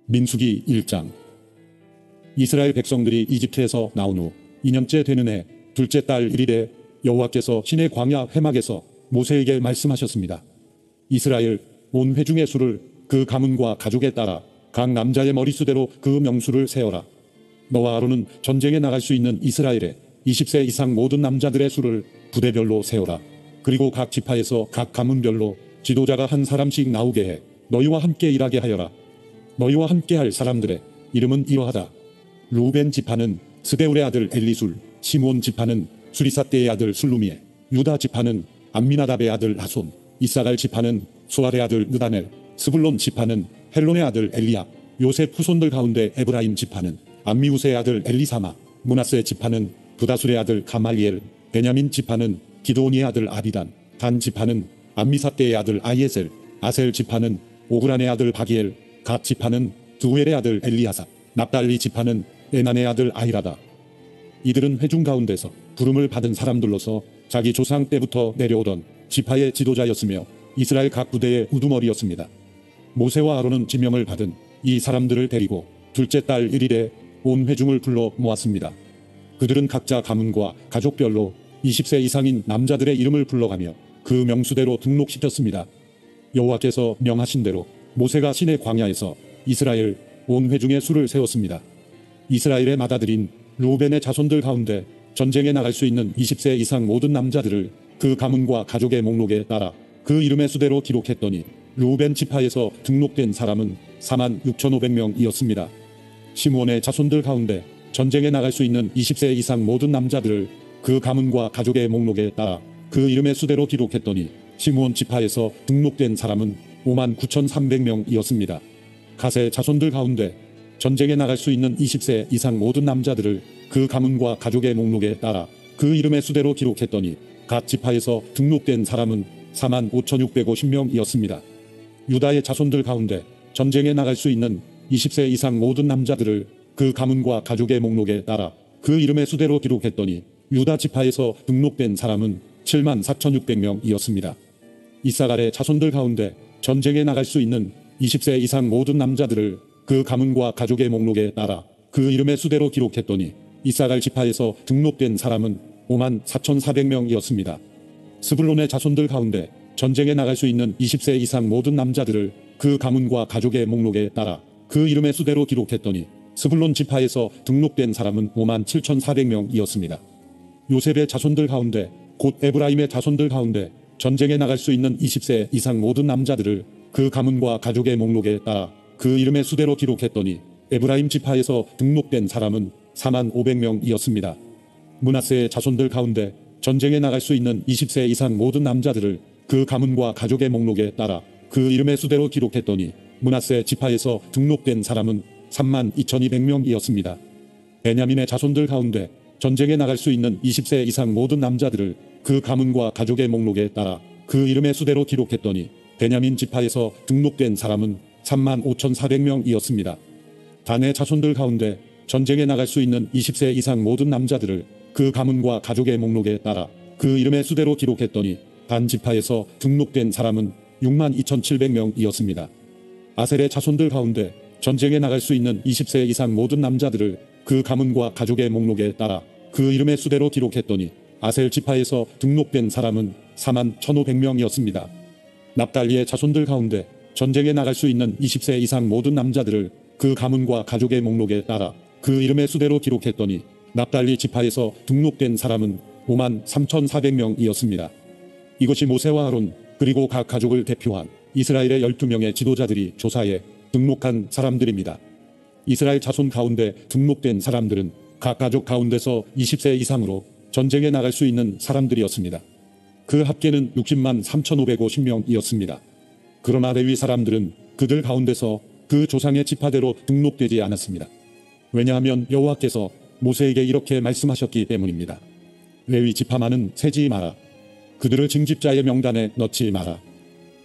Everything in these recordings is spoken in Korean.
민수기 1장. 이스라엘 백성들이 이집트에서 나온 후 2년째 되는 해 둘째 달 1일에 여호와께서 시내 광야 회막에서 모세에게 말씀하셨습니다. 이스라엘 온 회중의 수를 그 가문과 가족에 따라 각 남자의 머리수대로 그 명수를 세어라. 너와 아론은 전쟁에 나갈 수 있는 이스라엘의 20세 이상 모든 남자들의 수를 부대별로 세어라. 그리고 각 지파에서 각 가문별로 지도자가 한 사람씩 나오게 해 너희와 함께 일하게 하여라. 너희와 함께 할 사람들의 이름은 이러하다. 루벤 지파는 스데울의 아들 엘리술, 시므온 지파는 수리사떼의 아들 술루미에, 유다 지파는 암미나답의 아들 나손, 이사갈 지파는 수알의 아들 느다넬, 스불론 지파는 헬론의 아들 엘리압, 요셉 후손들 가운데 에브라임 지파는 암미우스의 아들 엘리사마, 므낫세 지파는 부다술의 아들 가말리엘, 베냐민 지파는 기드온의 아들 아비단, 단 지파는 암미사떼의 아들 아이에셀, 아셀 지파는 오그란의 아들 바기엘, 갓 지파는 두엘의 아들 엘리아삽, 납달리 지파는 에난의 아들 아히라다. 이들은 회중 가운데서 부름을 받은 사람들로서 자기 조상 때부터 내려오던 지파의 지도자였으며 이스라엘 각 부대의 우두머리였습니다. 모세와 아론은 지명을 받은 이 사람들을 데리고 둘째 달 1일에 온 회중을 불러 모았습니다. 그들은 각자 가문과 가족별로 20세 이상인 남자들의 이름을 불러가며 그 명수대로 등록시켰습니다. 여호와께서 명하신 대로 모세가 시내 광야에서 이스라엘 온 회중의 수를 세웠습니다. 이스라엘의 맏아들인 루벤의 자손들 가운데 전쟁에 나갈 수 있는 20세 이상 모든 남자들을 그 가문과 가족의 목록에 따라 그 이름의 수대로 기록했더니 루벤 지파에서 등록된 사람은 46,500명이었습니다. 시므온의 자손들 가운데 전쟁에 나갈 수 있는 20세 이상 모든 남자들을 그 가문과 가족의 목록에 따라 그 이름의 수대로 기록했더니 시므온 지파에서 등록된 사람은 59,300명이었습니다. 갓의 자손들 가운데 전쟁에 나갈 수 있는 20세 이상 모든 남자들을 그 가문과 가족의 목록에 따라 그 이름의 수대로 기록했더니 갓 지파에서 등록된 사람은 45,650명이었습니다. 유다의 자손들 가운데 전쟁에 나갈 수 있는 20세 이상 모든 남자들을 그 가문과 가족의 목록에 따라 그 이름의 수대로 기록했더니 유다 지파에서 등록된 사람은 74,600명이었습니다. 이사갈의 자손들 가운데 전쟁에 나갈 수 있는 20세 이상 모든 남자들을 그 가문과 가족의 목록에 따라 그 이름의 수대로 기록했더니 이사갈 지파에서 등록된 사람은 54,400명이었습니다. 스불론의 자손들 가운데 전쟁에 나갈 수 있는 20세 이상 모든 남자들을 그 가문과 가족의 목록에 따라 그 이름의 수대로 기록했더니 스불론 지파에서 등록된 사람은 57,400명이었습니다. 요셉의 자손들 가운데 곧 에브라임의 자손들 가운데 전쟁에 나갈 수 있는 20세 이상 모든 남자들을 그 가문과 가족의 목록에 따라 그 이름의 수대로 기록했더니 에브라임 지파에서 등록된 사람은 45,000명이었습니다. 므낫세의 자손들 가운데 전쟁에 나갈 수 있는 20세 이상 모든 남자들을 그 가문과 가족의 목록에 따라 그 이름의 수대로 기록했더니 므낫세 지파에서 등록된 사람은 32,200명이었습니다. 베냐민의 자손들 가운데 전쟁에 나갈 수 있는 20세 이상 모든 남자들을 그 가문과 가족의 목록에 따라 그 이름의 수대로 기록했더니 베냐민 지파에서 등록된 사람은 35,400명이었습니다. 단의 자손들 가운데 전쟁에 나갈 수 있는 20세 이상 모든 남자들을 그 가문과 가족의 목록에 따라 그 이름의 수대로 기록했더니 단 지파에서 등록된 사람은 62,700명이었습니다. 아셀의 자손들 가운데 전쟁에 나갈 수 있는 20세 이상 모든 남자들을 그 가문과 가족의 목록에 따라 그 이름의 수대로 기록했더니 아셀 지파에서 등록된 사람은 41,500명이었습니다. 납달리의 자손들 가운데 전쟁에 나갈 수 있는 20세 이상 모든 남자들을 그 가문과 가족의 목록에 따라 그 이름의 수대로 기록했더니 납달리 지파에서 등록된 사람은 53,400명이었습니다. 이것이 모세와 아론 그리고 각 가족을 대표한 이스라엘의 12명의 지도자들이 조사해 등록한 사람들입니다. 이스라엘 자손 가운데 등록된 사람들은 각 가족 가운데서 20세 이상으로 전쟁에 나갈 수 있는 사람들이었습니다. 그 합계는 603,550명이었습니다. 그러나 레위 사람들은 그들 가운데서 그 조상의 지파대로 등록되지 않았습니다. 왜냐하면 여호와께서 모세에게 이렇게 말씀하셨기 때문입니다. 레위 지파만은 세지 마라. 그들을 징집자의 명단에 넣지 마라.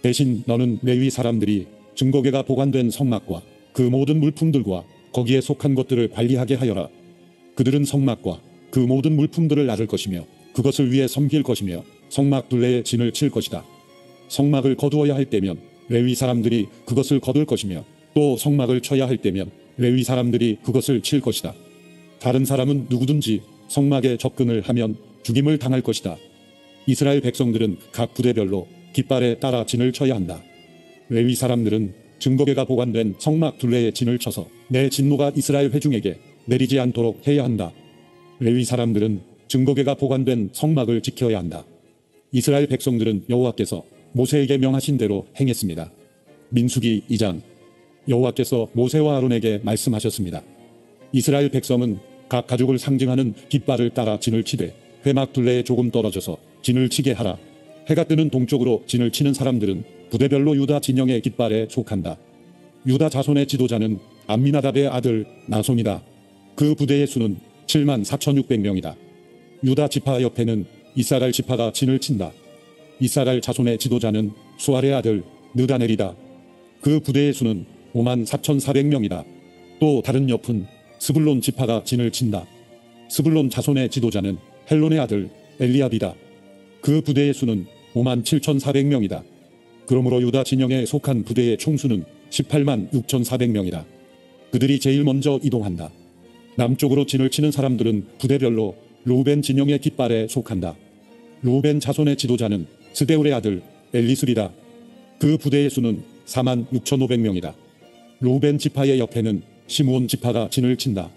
대신 너는 레위 사람들이 증거궤가 보관된 성막과 그 모든 물품들과 거기에 속한 것들을 관리하게 하여라. 그들은 성막과 그 모든 물품들을 나를 것이며 그것을 위해 섬길 것이며 성막 둘레에 진을 칠 것이다. 성막을 거두어야 할 때면 레위 사람들이 그것을 거둘 것이며 또 성막을 쳐야 할 때면 레위 사람들이 그것을 칠 것이다. 다른 사람은 누구든지 성막에 접근을 하면 죽임을 당할 것이다. 이스라엘 백성들은 각 부대별로 깃발에 따라 진을 쳐야 한다. 레위 사람들은 증거궤가 보관된 성막 둘레에 진을 쳐서 내 진노가 이스라엘 회중에게 내리지 않도록 해야 한다. 레위 사람들은 증거궤가 보관된 성막을 지켜야 한다. 이스라엘 백성들은 여호와께서 모세에게 명하신 대로 행했습니다. 민수기 2장. 여호와께서 모세와 아론에게 말씀하셨습니다. 이스라엘 백성은 각 가족을 상징하는 깃발을 따라 진을 치되 회막 둘레에 조금 떨어져서 진을 치게 하라. 해가 뜨는 동쪽으로 진을 치는 사람들은 부대별로 유다 진영의 깃발에 속한다. 유다 자손의 지도자는 암미나답의 아들 나손이다. 그 부대의 수는 74,600명이다. 유다 지파 옆에는 이사갈 지파가 진을 친다. 이사갈 자손의 지도자는 수알의 아들 느다넬이다. 그 부대의 수는 54,400명이다. 또 다른 옆은 스불론 지파가 진을 친다. 스불론 자손의 지도자는 헬론의 아들 엘리압이다. 그 부대의 수는 57,400명이다. 그러므로 유다 진영에 속한 부대의 총수는 186,400명이다. 그들이 제일 먼저 이동한다. 남쪽으로 진을 치는 사람들은 부대별로 르우벤 진영의 깃발에 속한다. 르우벤 자손의 지도자는 스데울의 아들 엘리술이다. 그 부대의 수는 46,500명이다. 르우벤 지파의 옆에는 시므온 지파가 진을 친다.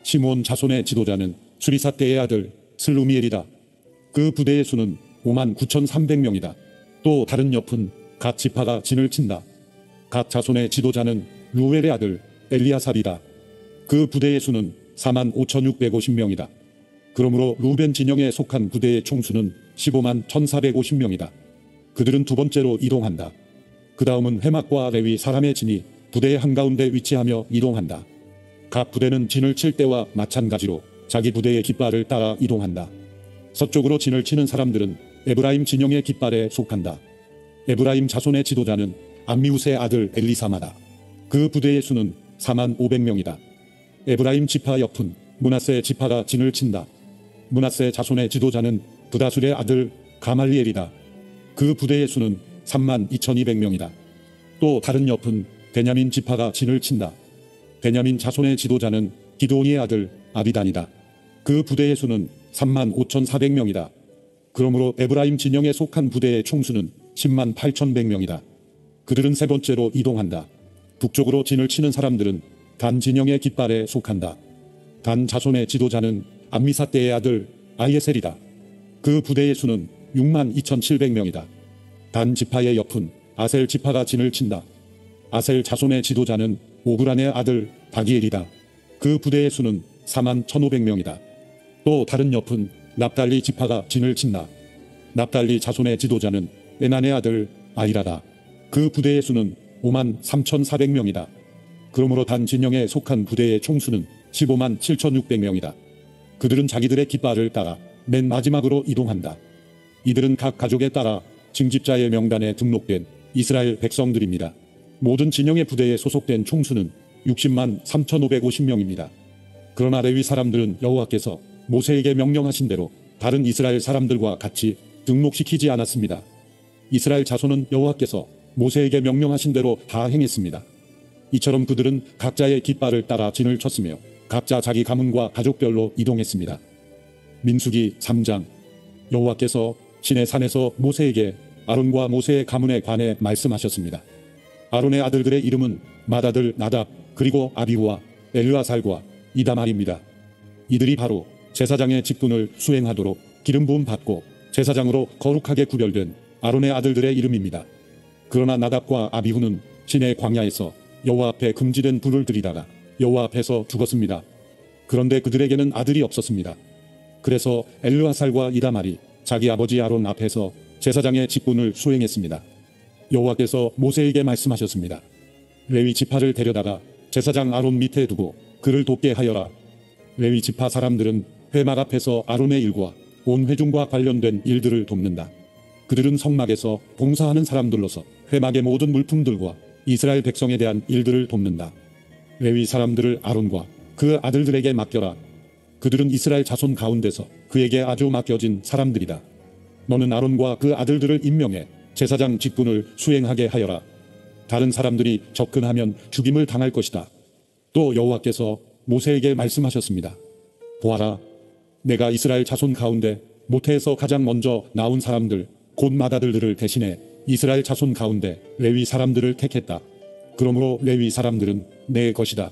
시므온 자손의 지도자는 수리사대의 아들 슬루미엘이다. 그 부대의 수는 59,300명이다. 또 다른 옆은 갓 지파가 진을 친다. 갓 자손의 지도자는 루엘의 아들 엘리아삽이다. 그 부대의 수는 45,650명이다. 그러므로 루벤 진영에 속한 부대의 총수는 151,450명이다. 그들은 두 번째로 이동한다. 그 다음은 회막과 레위 사람의 진이 부대의 한가운데 위치하며 이동한다. 각 부대는 진을 칠 때와 마찬가지로 자기 부대의 깃발을 따라 이동한다. 서쪽으로 진을 치는 사람들은 에브라임 진영의 깃발에 속한다. 에브라임 자손의 지도자는 암미우스의 아들 엘리사마다. 그 부대의 수는 45,000명이다. 에브라임 지파 옆은 므낫세 지파가 진을 친다. 므낫세 자손의 지도자는 브다술의 아들 가말리엘이다. 그 부대의 수는 32,200명이다. 또 다른 옆은 베냐민 지파가 진을 친다. 베냐민 자손의 지도자는 기드온이의 아들 아비단이다. 그 부대의 수는 35,400명이다. 그러므로 에브라임 진영에 속한 부대의 총수는 108,100명이다. 그들은 세 번째로 이동한다. 북쪽으로 진을 치는 사람들은 단 진영의 깃발에 속한다. 단 자손의 지도자는 암미사대의 아들 아이에셀이다. 그 부대의 수는 62,700명이다. 단 지파의 옆은 아셀 지파가 진을 친다. 아셀 자손의 지도자는 오브란의 아들 바기엘이다. 그 부대의 수는 41,500명이다. 또 다른 옆은 납달리 지파가 진을 친다. 납달리 자손의 지도자는 에난의 아들 아이라다. 그 부대의 수는 53,400명이다. 그러므로 단 진영에 속한 부대의 총수는 157,600명이다. 그들은 자기들의 깃발을 따라 맨 마지막으로 이동한다. 이들은 각 가족에 따라 징집자의 명단에 등록된 이스라엘 백성들입니다. 모든 진영의 부대에 소속된 총수는 603,550명입니다. 그러나 레위 사람들은 여호와께서 모세에게 명령하신 대로 다른 이스라엘 사람들과 같이 등록시키지 않았습니다. 이스라엘 자손은 여호와께서 모세에게 명령하신 대로 다 행했습니다. 이처럼 그들은 각자의 깃발을 따라 진을 쳤으며 각자 자기 가문과 가족별로 이동했습니다. 민수기 3장. 여호와께서 시내 산에서 모세에게 아론과 모세의 가문에 관해 말씀하셨습니다. 아론의 아들들의 이름은 맏아들 나답 그리고 아비후와 엘르아살과 이다말입니다. 이들이 바로 제사장의 직분을 수행하도록 기름 부음 받고 제사장으로 거룩하게 구별된 아론의 아들들의 이름입니다. 그러나 나답과 아비후는 시내 광야에서 여호와 앞에 금지된 불을 들이다가 여호와 앞에서 죽었습니다. 그런데 그들에게는 아들이 없었습니다. 그래서 엘르아살과 이다말이 자기 아버지 아론 앞에서 제사장의 직분을 수행했습니다. 여호와께서 모세에게 말씀하셨습니다. 레위 지파를 데려다가 제사장 아론 밑에 두고 그를 돕게 하여라. 레위 지파 사람들은 회막 앞에서 아론의 일과 온 회중과 관련된 일들을 돕는다. 그들은 성막에서 봉사하는 사람들로서 회막의 모든 물품들과 이스라엘 백성에 대한 일들을 돕는다. 레위 사람들을 아론과 그 아들들에게 맡겨라. 그들은 이스라엘 자손 가운데서 그에게 아주 맡겨진 사람들이다. 너는 아론과 그 아들들을 임명해 제사장 직분을 수행하게 하여라. 다른 사람들이 접근하면 죽임을 당할 것이다. 또 여호와께서 모세에게 말씀하셨습니다. 보아라, 내가 이스라엘 자손 가운데 모태에서 가장 먼저 나온 사람들 곧 맏아들들을 대신해 이스라엘 자손 가운데 레위 사람들을 택했다. 그러므로 레위 사람들은 내 것이다.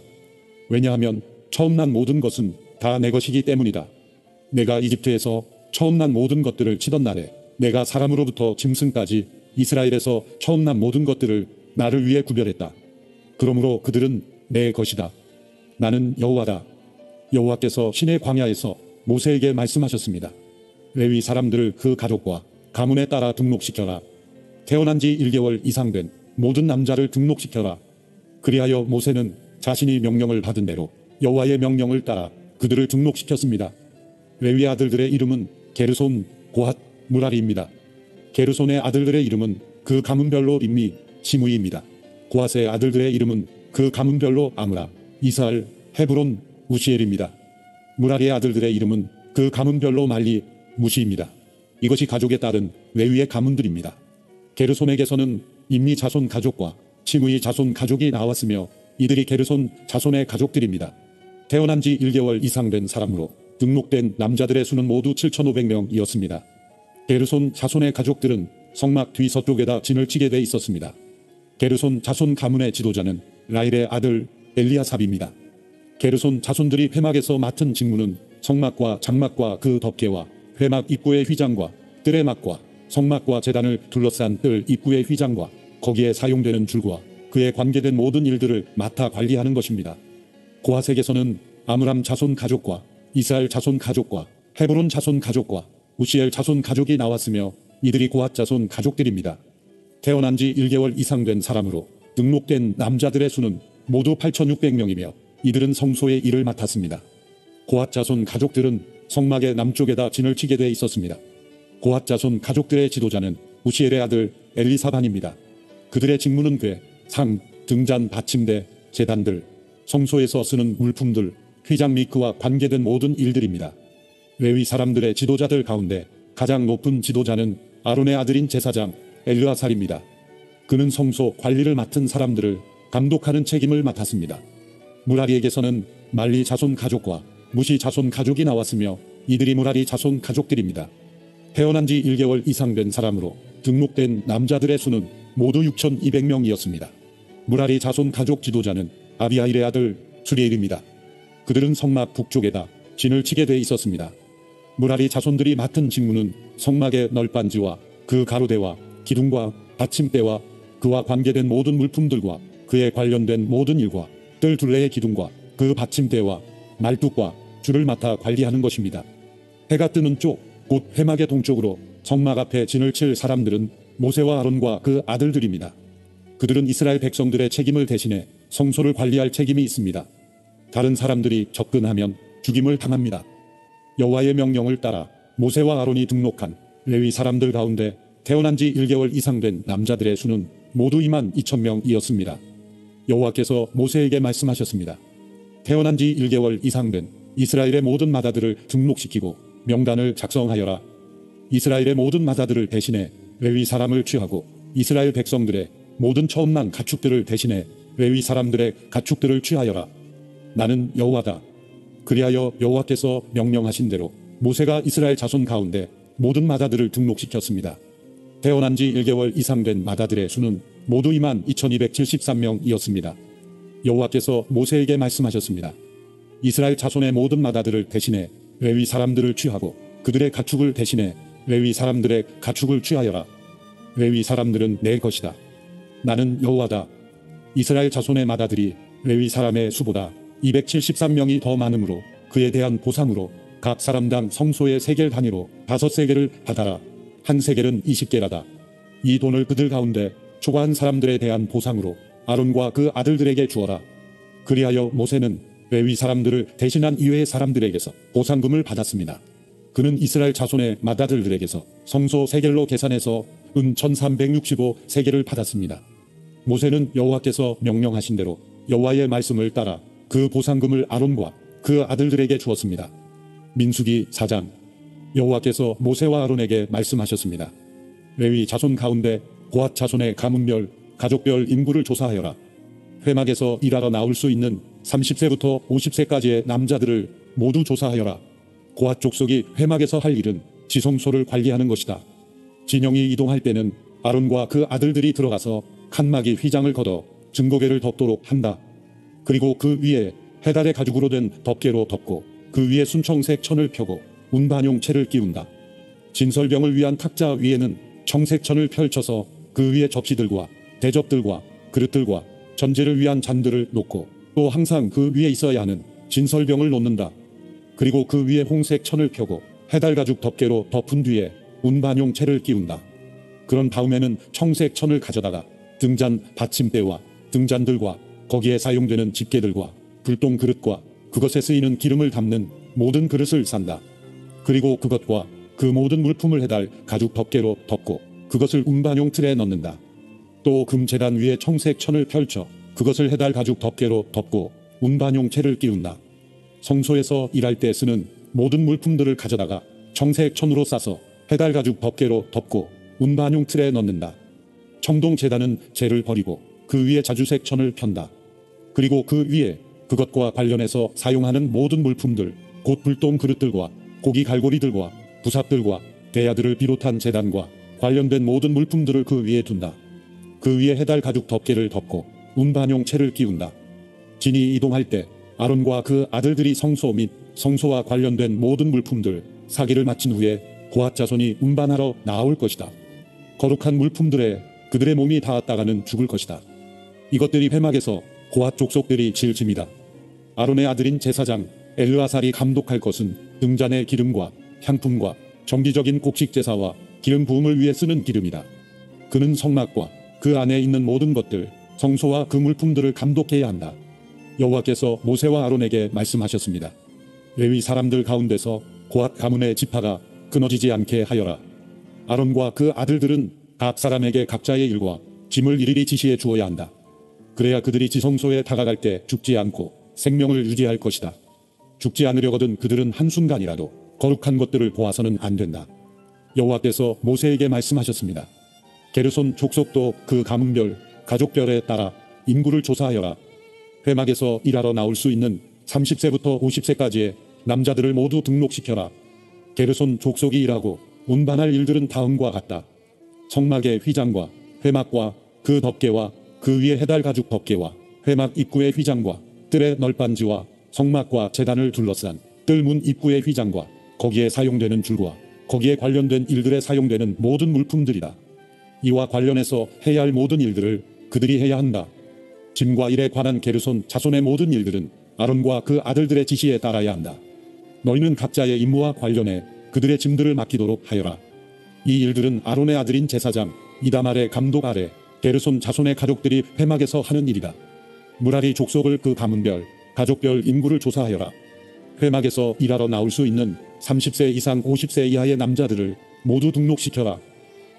왜냐하면 처음 난 모든 것은 다 내 것이기 때문이다. 내가 이집트에서 처음 난 모든 것들을 치던 날에 내가 사람으로부터 짐승까지 이스라엘에서 처음 난 모든 것들을 나를 위해 구별했다. 그러므로 그들은 내 것이다. 나는 여호와다. 여호와께서 시내 광야에서 모세에게 말씀하셨습니다. 레위 사람들을 그 가족과 가문에 따라 등록시켜라. 태어난 지 1개월 이상 된 모든 남자를 등록시켜라. 그리하여 모세는 자신이 명령을 받은 대로 여호와의 명령을 따라 그들을 등록시켰습니다. 레위 아들들의 이름은 게르손, 고핫, 무라리입니다. 게르손의 아들들의 이름은 그 가문별로 임미, 시므이입니다. 고핫의 아들들의 이름은 그 가문별로 아므라, 이스할, 헤브론, 우시엘입니다. 무라리의 아들들의 이름은 그 가문별로 말리, 무시입니다. 이것이 가족에 따른 레위의 가문들입니다. 게르손에게서는 임미 자손 가족과 시므이 자손 가족이 나왔으며 이들이 게르손 자손의 가족들입니다. 태어난 지 1개월 이상 된 사람으로 등록된 남자들의 수는 모두 7,500명이었습니다. 게르손 자손의 가족들은 성막 뒤 서쪽에다 진을 치게 돼 있었습니다. 게르손 자손 가문의 지도자는 라일의 아들 엘리아삽입니다. 게르손 자손들이 회막에서 맡은 직무는 성막과 장막과 그 덮개와 회막 입구의 휘장과 뜰의 막과 성막과 제단을 둘러싼 뜰 입구의 휘장과 거기에 사용되는 줄과 그에 관계된 모든 일들을 맡아 관리하는 것입니다. 고핫에게서는 아므람 자손 가족과 이스라엘 자손 가족과 헤브론 자손 가족과 우시엘 자손 가족이 나왔으며 이들이 고핫 자손 가족들입니다. 태어난 지 1개월 이상 된 사람으로 등록된 남자들의 수는 모두 8,600명이며 이들은 성소의 일을 맡았습니다. 고핫 자손 가족들은 성막의 남쪽에다 진을 치게 돼 있었습니다. 고핫 자손 가족들의 지도자는 우시엘의 아들 엘리사반입니다. 그들의 직무는 궤, 상, 등잔, 받침대, 제단들, 성소에서 쓰는 물품들, 휘장 및 그와 관계된 모든 일들입니다. 레위 사람들의 지도자들 가운데 가장 높은 지도자는 아론의 아들인 제사장 엘르아살입니다. 그는 성소 관리를 맡은 사람들을 감독하는 책임을 맡았습니다. 무라리에게서는 말리 자손 가족과 무시 자손 가족이 나왔으며 이들이 무라리 자손 가족들입니다. 태어난 지 1개월 이상 된 사람으로 등록된 남자들의 수는 모두 6,200명이었습니다. 무라리 자손 가족 지도자는 아비아일의 아들 수리엘입니다. 그들은 성막 북쪽에다 진을 치게 돼 있었습니다. 무라리 자손들이 맡은 직무는 성막의 널빤지와 그 가로대와 기둥과 받침대와 그와 관계된 모든 물품들과 그에 관련된 모든 일과 뜰 둘레의 기둥과 그 받침대와 말뚝과 줄을 맡아 관리하는 것입니다. 해가 뜨는 쪽, 곧 회막의 동쪽으로 성막 앞에 진을 칠 사람들은 모세와 아론과 그 아들들입니다. 그들은 이스라엘 백성들의 책임을 대신해 성소를 관리할 책임이 있습니다. 다른 사람들이 접근하면 죽임을 당합니다. 여호와의 명령을 따라 모세와 아론이 등록한 레위 사람들 가운데 태어난 지 1개월 이상 된 남자들의 수는 모두 22,000명이었습니다. 여호와께서 모세에게 말씀하셨습니다. 태어난 지 1개월 이상 된 이스라엘의 모든 맏아들을 등록시키고 명단을 작성하여라. 이스라엘의 모든 맏아들을 대신해 레위 사람을 취하고 이스라엘 백성들의 모든 처음 난 가축들을 대신해 레위 사람들의 가축들을 취하여라. 나는 여호와다. 그리하여 여호와께서 명령하신 대로 모세가 이스라엘 자손 가운데 모든 맏아들을 등록시켰습니다. 태어난 지 1개월 이상 된 맏아들의 수는 모두 22,273명이었습니다. 여호와께서 모세에게 말씀하셨습니다. 이스라엘 자손의 모든 맏아들을 대신해 레위 사람들을 취하고 그들의 가축을 대신해 레위 사람들의 가축을 취하여라. 레위 사람들은 내 것이다. 나는 여호와다. 이스라엘 자손의 맏아들이 레위 사람의 수보다 273명이 더 많으므로 그에 대한 보상으로 각 사람당 성소의 세겔 단위로 5세겔을 받아라. 한 세겔은 20개라다. 이 돈을 그들 가운데 초과한 사람들에 대한 보상으로 아론과 그 아들들에게 주어라. 그리하여 모세는 레위 사람들을 대신한 이외의 사람들에게서 보상금을 받았습니다. 그는 이스라엘 자손의 맏아들들에게서 성소 세겔로 계산해서 은 1,365세겔을 받았습니다. 모세는 여호와께서 명령하신 대로 여호와의 말씀을 따라 그 보상금을 아론과 그 아들들에게 주었습니다. 민수기 4장. 여호와께서 모세와 아론에게 말씀하셨습니다. 레위 자손 가운데 고핫 자손의 가문별 가족별 인구를 조사하여라. 회막에서 일하러 나올 수 있는 30세부터 50세까지의 남자들을 모두 조사하여라. 고앗 족속이 회막에서 할 일은 지성소를 관리하는 것이다. 진영이 이동할 때는 아론과 그 아들들이 들어가서 칸막이 휘장을 걷어 증거궤를 덮도록 한다. 그리고 그 위에 해달의 가죽으로 된 덮개로 덮고 그 위에 순청색 천을 펴고 운반용 채를 끼운다. 진설병을 위한 탁자 위에는 청색천을 펼쳐서 그 위에 접시들과 대접들과 그릇들과 전제를 위한 잔들을 놓고 또 항상 그 위에 있어야 하는 진설병을 놓는다. 그리고 그 위에 홍색 천을 펴고 해달 가죽 덮개로 덮은 뒤에 운반용 채를 끼운다. 그런 다음에는 청색 천을 가져다가 등잔 받침대와 등잔들과 거기에 사용되는 집게들과 불똥 그릇과 그것에 쓰이는 기름을 담는 모든 그릇을 산다. 그리고 그것과 그 모든 물품을 해달 가죽 덮개로 덮고 그것을 운반용 틀에 넣는다. 또 금제단 위에 청색 천을 펼쳐 그것을 해달 가죽 덮개로 덮고 운반용 채를 끼운다. 성소에서 일할 때 쓰는 모든 물품들을 가져다가 청색 천으로 싸서 해달 가죽 덮개로 덮고 운반용 틀에 넣는다. 청동 제단은 재를 버리고 그 위에 자주색 천을 편다. 그리고 그 위에 그것과 관련해서 사용하는 모든 물품들, 곧 불똥 그릇들과 고기 갈고리들과 부삽들과 대야들을 비롯한 제단과 관련된 모든 물품들을 그 위에 둔다. 그 위에 해달 가죽 덮개를 덮고 운반용 채를 끼운다. 진이 이동할 때 아론과 그 아들들이 성소 및 성소와 관련된 모든 물품들 사기를 마친 후에 고앗 자손이 운반하러 나올 것이다. 거룩한 물품들에 그들의 몸이 닿았다가는 죽을 것이다. 이것들이 회막에서 고앗 족속들이 질 짐이다. 아론의 아들인 제사장 엘르아살이 감독할 것은 등잔의 기름과 향품과 정기적인 곡식 제사와 기름 부음을 위해 쓰는 기름이다. 그는 성막과 그 안에 있는 모든 것들, 성소와 그 물품들을 감독해야 한다. 여호와께서 모세와 아론에게 말씀하셨습니다. 레위 사람들 가운데서 고앗 가문의 지파가 끊어지지 않게 하여라. 아론과 그 아들들은 각 사람에게 각자의 일과 짐을 일일이 지시해 주어야 한다. 그래야 그들이 지성소에 다가갈 때 죽지 않고 생명을 유지할 것이다. 죽지 않으려거든 그들은 한순간이라도 거룩한 것들을 보아서는 안 된다. 여호와께서 모세에게 말씀하셨습니다. 게르손 족속도 그 가문별, 가족별에 따라 인구를 조사하여라. 회막에서 일하러 나올 수 있는 30세부터 50세까지의 남자들을 모두 등록시켜라. 게르손 족속이 일하고 운반할 일들은 다음과 같다. 성막의 휘장과 회막과 그 덮개와 그 위에 해달 가죽 덮개와 회막 입구의 휘장과 뜰의 널빤지와 성막과 제단을 둘러싼 뜰문 입구의 휘장과 거기에 사용되는 줄과 거기에 관련된 일들에 사용되는 모든 물품들이다. 이와 관련해서 해야 할 모든 일들을 그들이 해야 한다. 짐과 일에 관한 게르손 자손의 모든 일들은 아론과 그 아들들의 지시에 따라야 한다. 너희는 각자의 임무와 관련해 그들의 짐들을 맡기도록 하여라. 이 일들은 아론의 아들인 제사장 이다말의 감독 아래 게르손 자손의 가족들이 회막에서 하는 일이다. 무라리 족속을 그 가문별, 가족별 인구를 조사하여라. 회막에서 일하러 나올 수 있는 30세 이상 50세 이하의 남자들을 모두 등록시켜라.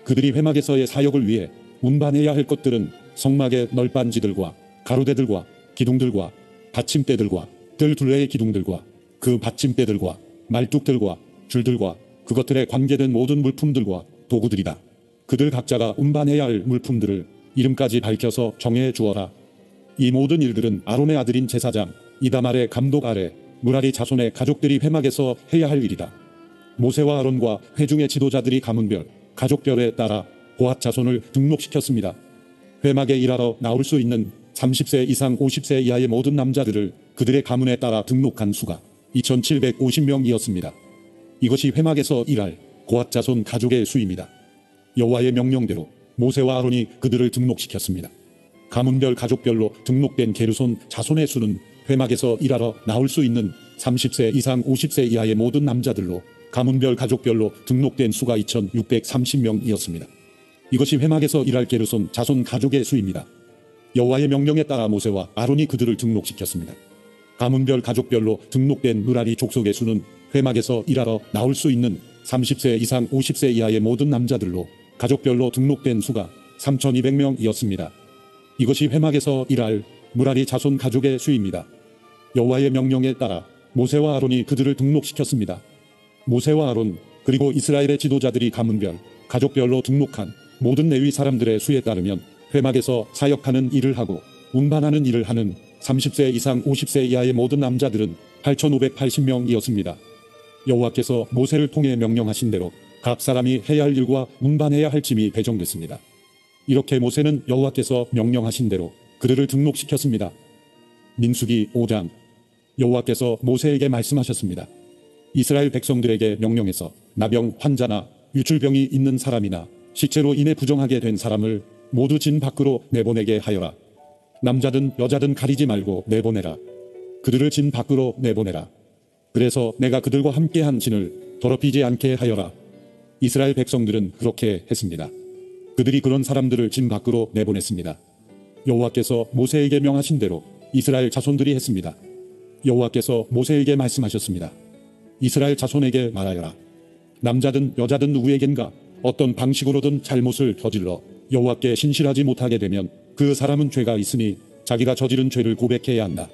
그들이 회막에서의 사역을 위해 운반해야 할 것들은 성막의 널빤지들과 가로대들과 기둥들과 받침대들과 뜰 둘레의 기둥들과 그 받침대들과 말뚝들과 줄들과 그것들에 관계된 모든 물품들과 도구들이다. 그들 각자가 운반해야 할 물품들을 이름까지 밝혀서 정해 주어라. 이 모든 일들은 아론의 아들인 제사장 이다말의 감독 아래 무라리 자손의 가족들이 회막에서 해야 할 일이다. 모세와 아론과 회중의 지도자들이 가문별, 가족별에 따라 고앗 자손을 등록시켰습니다. 회막에 일하러 나올 수 있는 30세 이상 50세 이하의 모든 남자들을 그들의 가문에 따라 등록한 수가 2750명이었습니다. 이것이 회막에서 일할 고앗 자손 가족의 수입니다. 여호와의 명령대로 모세와 아론이 그들을 등록시켰습니다. 가문별 가족별로 등록된 게르손 자손의 수는 회막에서 일하러 나올 수 있는 30세 이상 50세 이하의 모든 남자들로 가문별 가족별로 등록된 수가 2630명이었습니다. 이것이 회막에서 일할 게르손 자손 가족의 수입니다. 여호와의 명령에 따라 모세와 아론이 그들을 등록시켰습니다. 가문별 가족별로 등록된 무라리 족속의 수는 회막에서 일하러 나올 수 있는 30세 이상 50세 이하의 모든 남자들로 가족별로 등록된 수가 3200명이었습니다. 이것이 회막에서 일할 무라리 자손 가족의 수입니다. 여호와의 명령에 따라 모세와 아론이 그들을 등록시켰습니다. 모세와 아론 그리고 이스라엘의 지도자들이 가문별, 가족별로 등록한 모든 레위 사람들의 수에 따르면 회막에서 사역하는 일을 하고 운반하는 일을 하는 30세 이상 50세 이하의 모든 남자들은 8,580명이었습니다. 여호와께서 모세를 통해 명령하신 대로 각 사람이 해야 할 일과 운반해야 할 짐이 배정됐습니다. 이렇게 모세는 여호와께서 명령하신 대로 그들을 등록시켰습니다. 민수기 5장. 여호와께서 모세에게 말씀하셨습니다. 이스라엘 백성들에게 명령해서 나병 환자나 유출병이 있는 사람이나 시체로 인해 부정하게 된 사람을 모두 진 밖으로 내보내게 하여라. 남자든 여자든 가리지 말고 내보내라. 그들을 진 밖으로 내보내라. 그래서 내가 그들과 함께한 진을 더럽히지 않게 하여라. 이스라엘 백성들은 그렇게 했습니다. 그들이 그런 사람들을 진 밖으로 내보냈습니다. 여호와께서 모세에게 명하신 대로 이스라엘 자손들이 했습니다. 여호와께서 모세에게 말씀하셨습니다. 이스라엘 자손에게 말하여라. 남자든 여자든 누구에겐가 어떤 방식으로든 잘못을 저질러 여호와께 신실하지 못하게 되면 그 사람은 죄가 있으니 자기가 저지른 죄를 고백해야 한다.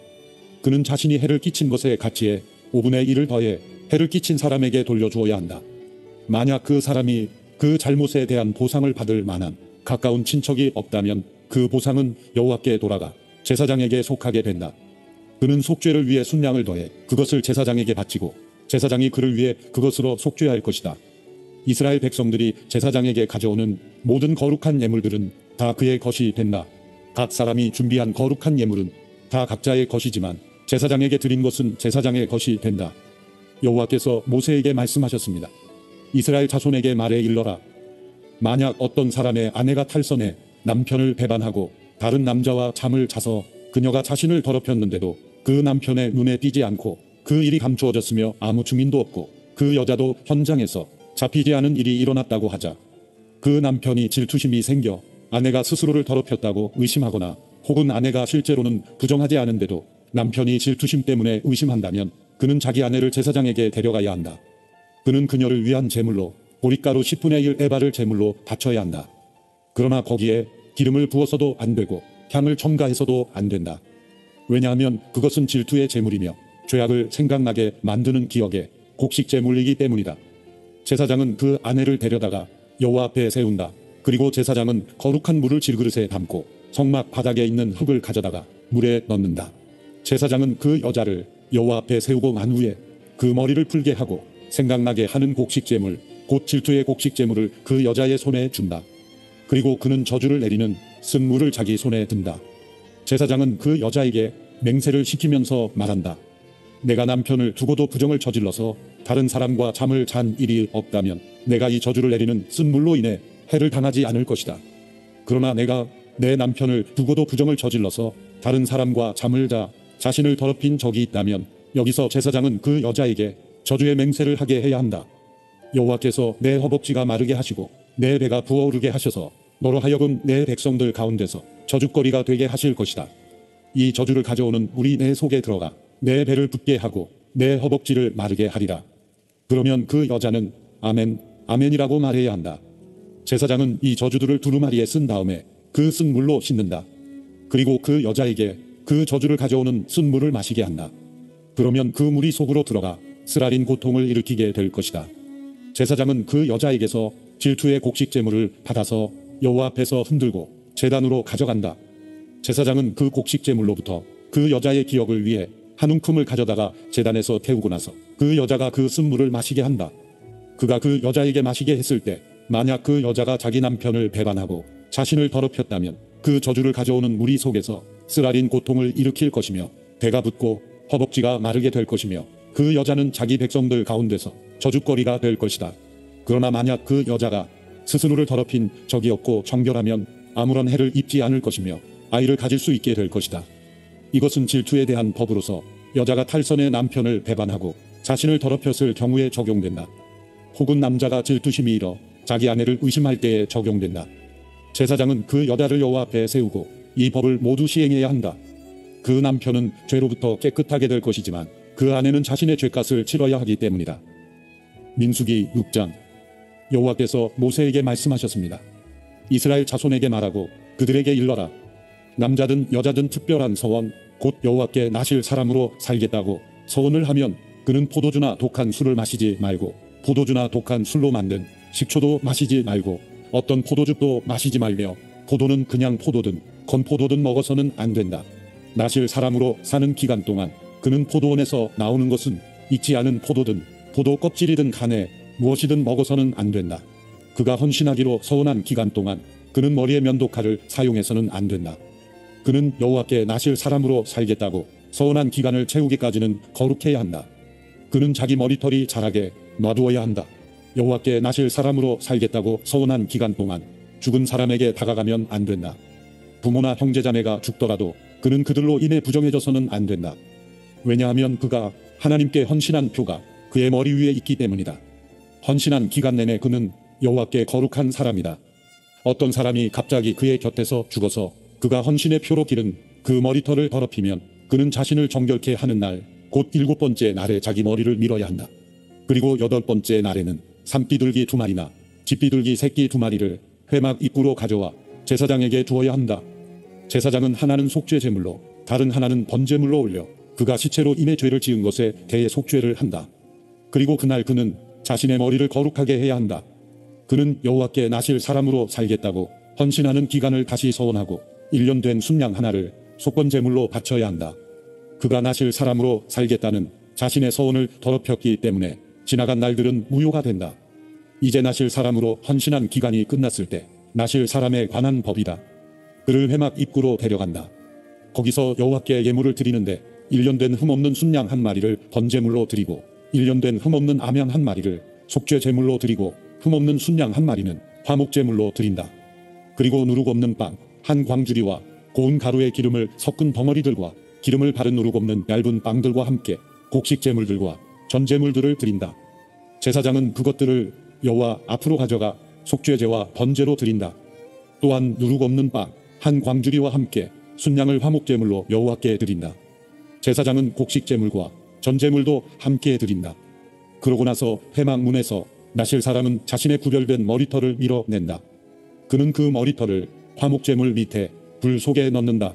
그는 자신이 해를 끼친 것의 가치에 5분의 1을 더해 해를 끼친 사람에게 돌려주어야 한다. 만약 그 사람이 그 잘못에 대한 보상을 받을 만한 가까운 친척이 없다면 그 보상은 여호와께 돌아가 제사장에게 속하게 된다. 그는 속죄를 위해 순양을 더해 그것을 제사장에게 바치고 제사장이 그를 위해 그것으로 속죄할 것이다. 이스라엘 백성들이 제사장에게 가져오는 모든 거룩한 예물들은 다 그의 것이 된다. 각 사람이 준비한 거룩한 예물은 다 각자의 것이지만 제사장에게 드린 것은 제사장의 것이 된다. 여호와께서 모세에게 말씀하셨습니다. 이스라엘 자손에게 말해 일러라. 만약 어떤 사람의 아내가 탈선해 남편을 배반하고 다른 남자와 잠을 자서 그녀가 자신을 더럽혔는데도 그 남편의 눈에 띄지 않고 그 일이 감추어졌으며 아무 증인도 없고 그 여자도 현장에서 잡히지 않은 일이 일어났다고 하자. 그 남편이 질투심이 생겨 아내가 스스로를 더럽혔다고 의심하거나 혹은 아내가 실제로는 부정하지 않은데도 남편이 질투심 때문에 의심한다면 그는 자기 아내를 제사장에게 데려가야 한다. 그는 그녀를 위한 제물로 보릿가루 10분의 1 에바를 제물로 바쳐야 한다. 그러나 거기에 기름을 부어서도 안 되고 향을 첨가해서도 안 된다. 왜냐하면 그것은 질투의 제물이며 죄악을 생각나게 만드는 기억의 곡식 제물이기 때문이다. 제사장은 그 아내를 데려다가 여호와 앞에 세운다. 그리고 제사장은 거룩한 물을 질그릇에 담고 성막 바닥에 있는 흙을 가져다가 물에 넣는다. 제사장은 그 여자를 여호와 앞에 세우고 난 후에 그 머리를 풀게 하고 생각나게 하는 곡식 제물, 곧 질투의 곡식 제물을 그 여자의 손에 준다. 그리고 그는 저주를 내리는 쓴 물을 자기 손에 든다. 제사장은 그 여자에게 맹세를 시키면서 말한다. 내가 남편을 두고도 부정을 저질러서 다른 사람과 잠을 잔 일이 없다면 내가 이 저주를 내리는 쓴 물로 인해 해를 당하지 않을 것이다. 그러나 내가 내 남편을 두고도 부정을 저질러서 다른 사람과 잠을 자 자신을 더럽힌 적이 있다면 여기서 제사장은 그 여자에게 저주의 맹세를 하게 해야 한다. 여호와께서 내 허벅지가 마르게 하시고 내 배가 부어오르게 하셔서 너로 하여금 내 백성들 가운데서 저주거리가 되게 하실 것이다. 이 저주를 가져오는 물이 내 속에 들어가 내 배를 붓게 하고 내 허벅지를 마르게 하리라. 그러면 그 여자는 아멘, 아멘이라고 말해야 한다. 제사장은 이 저주들을 두루마리에 쓴 다음에 그 쓴 물로 씻는다. 그리고 그 여자에게 그 저주를 가져오는 쓴 물을 마시게 한다. 그러면 그 물이 속으로 들어가 쓰라린 고통을 일으키게 될 것이다. 제사장은 그 여자에게서 질투의 곡식 제물을 받아서 여호와 앞에서 흔들고 제단으로 가져간다. 제사장은 그 곡식 제물로부터 그 여자의 기억을 위해 한 움큼을 가져다가 제단에서 태우고 나서 그 여자가 그 쓴 물을 마시게 한다. 그가 그 여자에게 마시게 했을 때 만약 그 여자가 자기 남편을 배반하고 자신을 더럽혔다면 그 저주를 가져오는 무리 속에서 쓰라린 고통을 일으킬 것이며 배가 붓고 허벅지가 마르게 될 것이며 그 여자는 자기 백성들 가운데서 저주거리가 될 것이다. 그러나 만약 그 여자가 스스로를 더럽힌 적이 없고 정결하면 아무런 해를 입지 않을 것이며 아이를 가질 수 있게 될 것이다. 이것은 질투에 대한 법으로서 여자가 탈선의 남편을 배반하고 자신을 더럽혔을 경우에 적용된다. 혹은 남자가 질투심이 일어 자기 아내를 의심할 때에 적용된다. 제사장은 그 여자를 여호와 앞에 세우고 이 법을 모두 시행해야 한다. 그 남편은 죄로부터 깨끗하게 될 것이지만 그 아내는 자신의 죄값을 치러야 하기 때문이다. 민수기 6장. 여호와께서 모세에게 말씀하셨습니다. 이스라엘 자손에게 말하고 그들에게 일러라. 남자든 여자든 특별한 서원 곧 여호와께 나실 사람으로 살겠다고 서원을 하면 그는 포도주나 독한 술을 마시지 말고 포도주나 독한 술로 만든 식초도 마시지 말고 어떤 포도즙도 마시지 말며 포도는 그냥 포도든 건포도든 먹어서는 안 된다. 나실 사람으로 사는 기간 동안 그는 포도원에서 나오는 것은 익지 않은 포도든 포도 껍질이든 간에 무엇이든 먹어서는 안 된다. 그가 헌신하기로 서원한 기간 동안 그는 머리에 면도칼을 사용해서는 안 된다. 그는 여호와께 나실 사람으로 살겠다고 서원한 기간을 채우기까지는 거룩해야 한다. 그는 자기 머리털이 자라게 놔두어야 한다. 여호와께 나실 사람으로 살겠다고 서원한 기간 동안 죽은 사람에게 다가가면 안 된다. 부모나 형제자매가 죽더라도 그는 그들로 인해 부정해져서는 안 된다. 왜냐하면 그가 하나님께 헌신한 표가 그의 머리 위에 있기 때문이다. 헌신한 기간 내내 그는 여호와께 거룩한 사람이다. 어떤 사람이 갑자기 그의 곁에서 죽어서 그가 헌신의 표로 기른 그 머리털을 더럽히면 그는 자신을 정결케 하는 날, 곧 7번째 날에 자기 머리를 밀어야 한다. 그리고 8번째 날에는 산비둘기 2마리나 집비둘기 새끼 2마리를 회막 입구로 가져와 제사장에게 주어야 한다. 제사장은 하나는 속죄 제물로 다른 하나는 번제물로 올려 그가 시체로 인해 죄를 지은 것에 대해 속죄를 한다. 그리고 그날 그는 자신의 머리를 거룩하게 해야 한다. 그는 여호와께 나실 사람으로 살겠다고 헌신하는 기간을 다시 서원하고 1년 된 순양 하나를 속건 제물로 바쳐야 한다. 그가 나실 사람으로 살겠다는 자신의 서원을 더럽혔기 때문에 지나간 날들은 무효가 된다. 이제 나실 사람으로 헌신한 기간이 끝났을 때 나실 사람에 관한 법이다. 그를 회막 입구로 데려간다. 거기서 여호와께 예물을 드리는데 1년 된 흠없는 순양 1마리를 번제물로 드리고 1년 된 흠없는 암양 1마리를 속죄 제물로 드리고 흠없는 순양 1마리는 화목 제물로 드린다. 그리고 누룩 없는 빵 한 광주리와 고운 가루에 기름을 섞은 덩어리들과 기름을 바른 누룩 없는 얇은 빵들과 함께 곡식 제물들과 전 제물들을 드린다. 제사장은 그것들을 여호와 앞으로 가져가 속죄제와 번제로 드린다. 또한 누룩 없는 빵 한 광주리와 함께 순양을 화목 제물로 여호와께 드린다. 제사장은 곡식 제물과 전 제물도 함께 드린다. 그러고 나서 회막 문에서 나실 사람은 자신의 구별된 머리털을 밀어낸다. 그는 그 머리털을 화목 제물 밑에 불 속에 넣는다.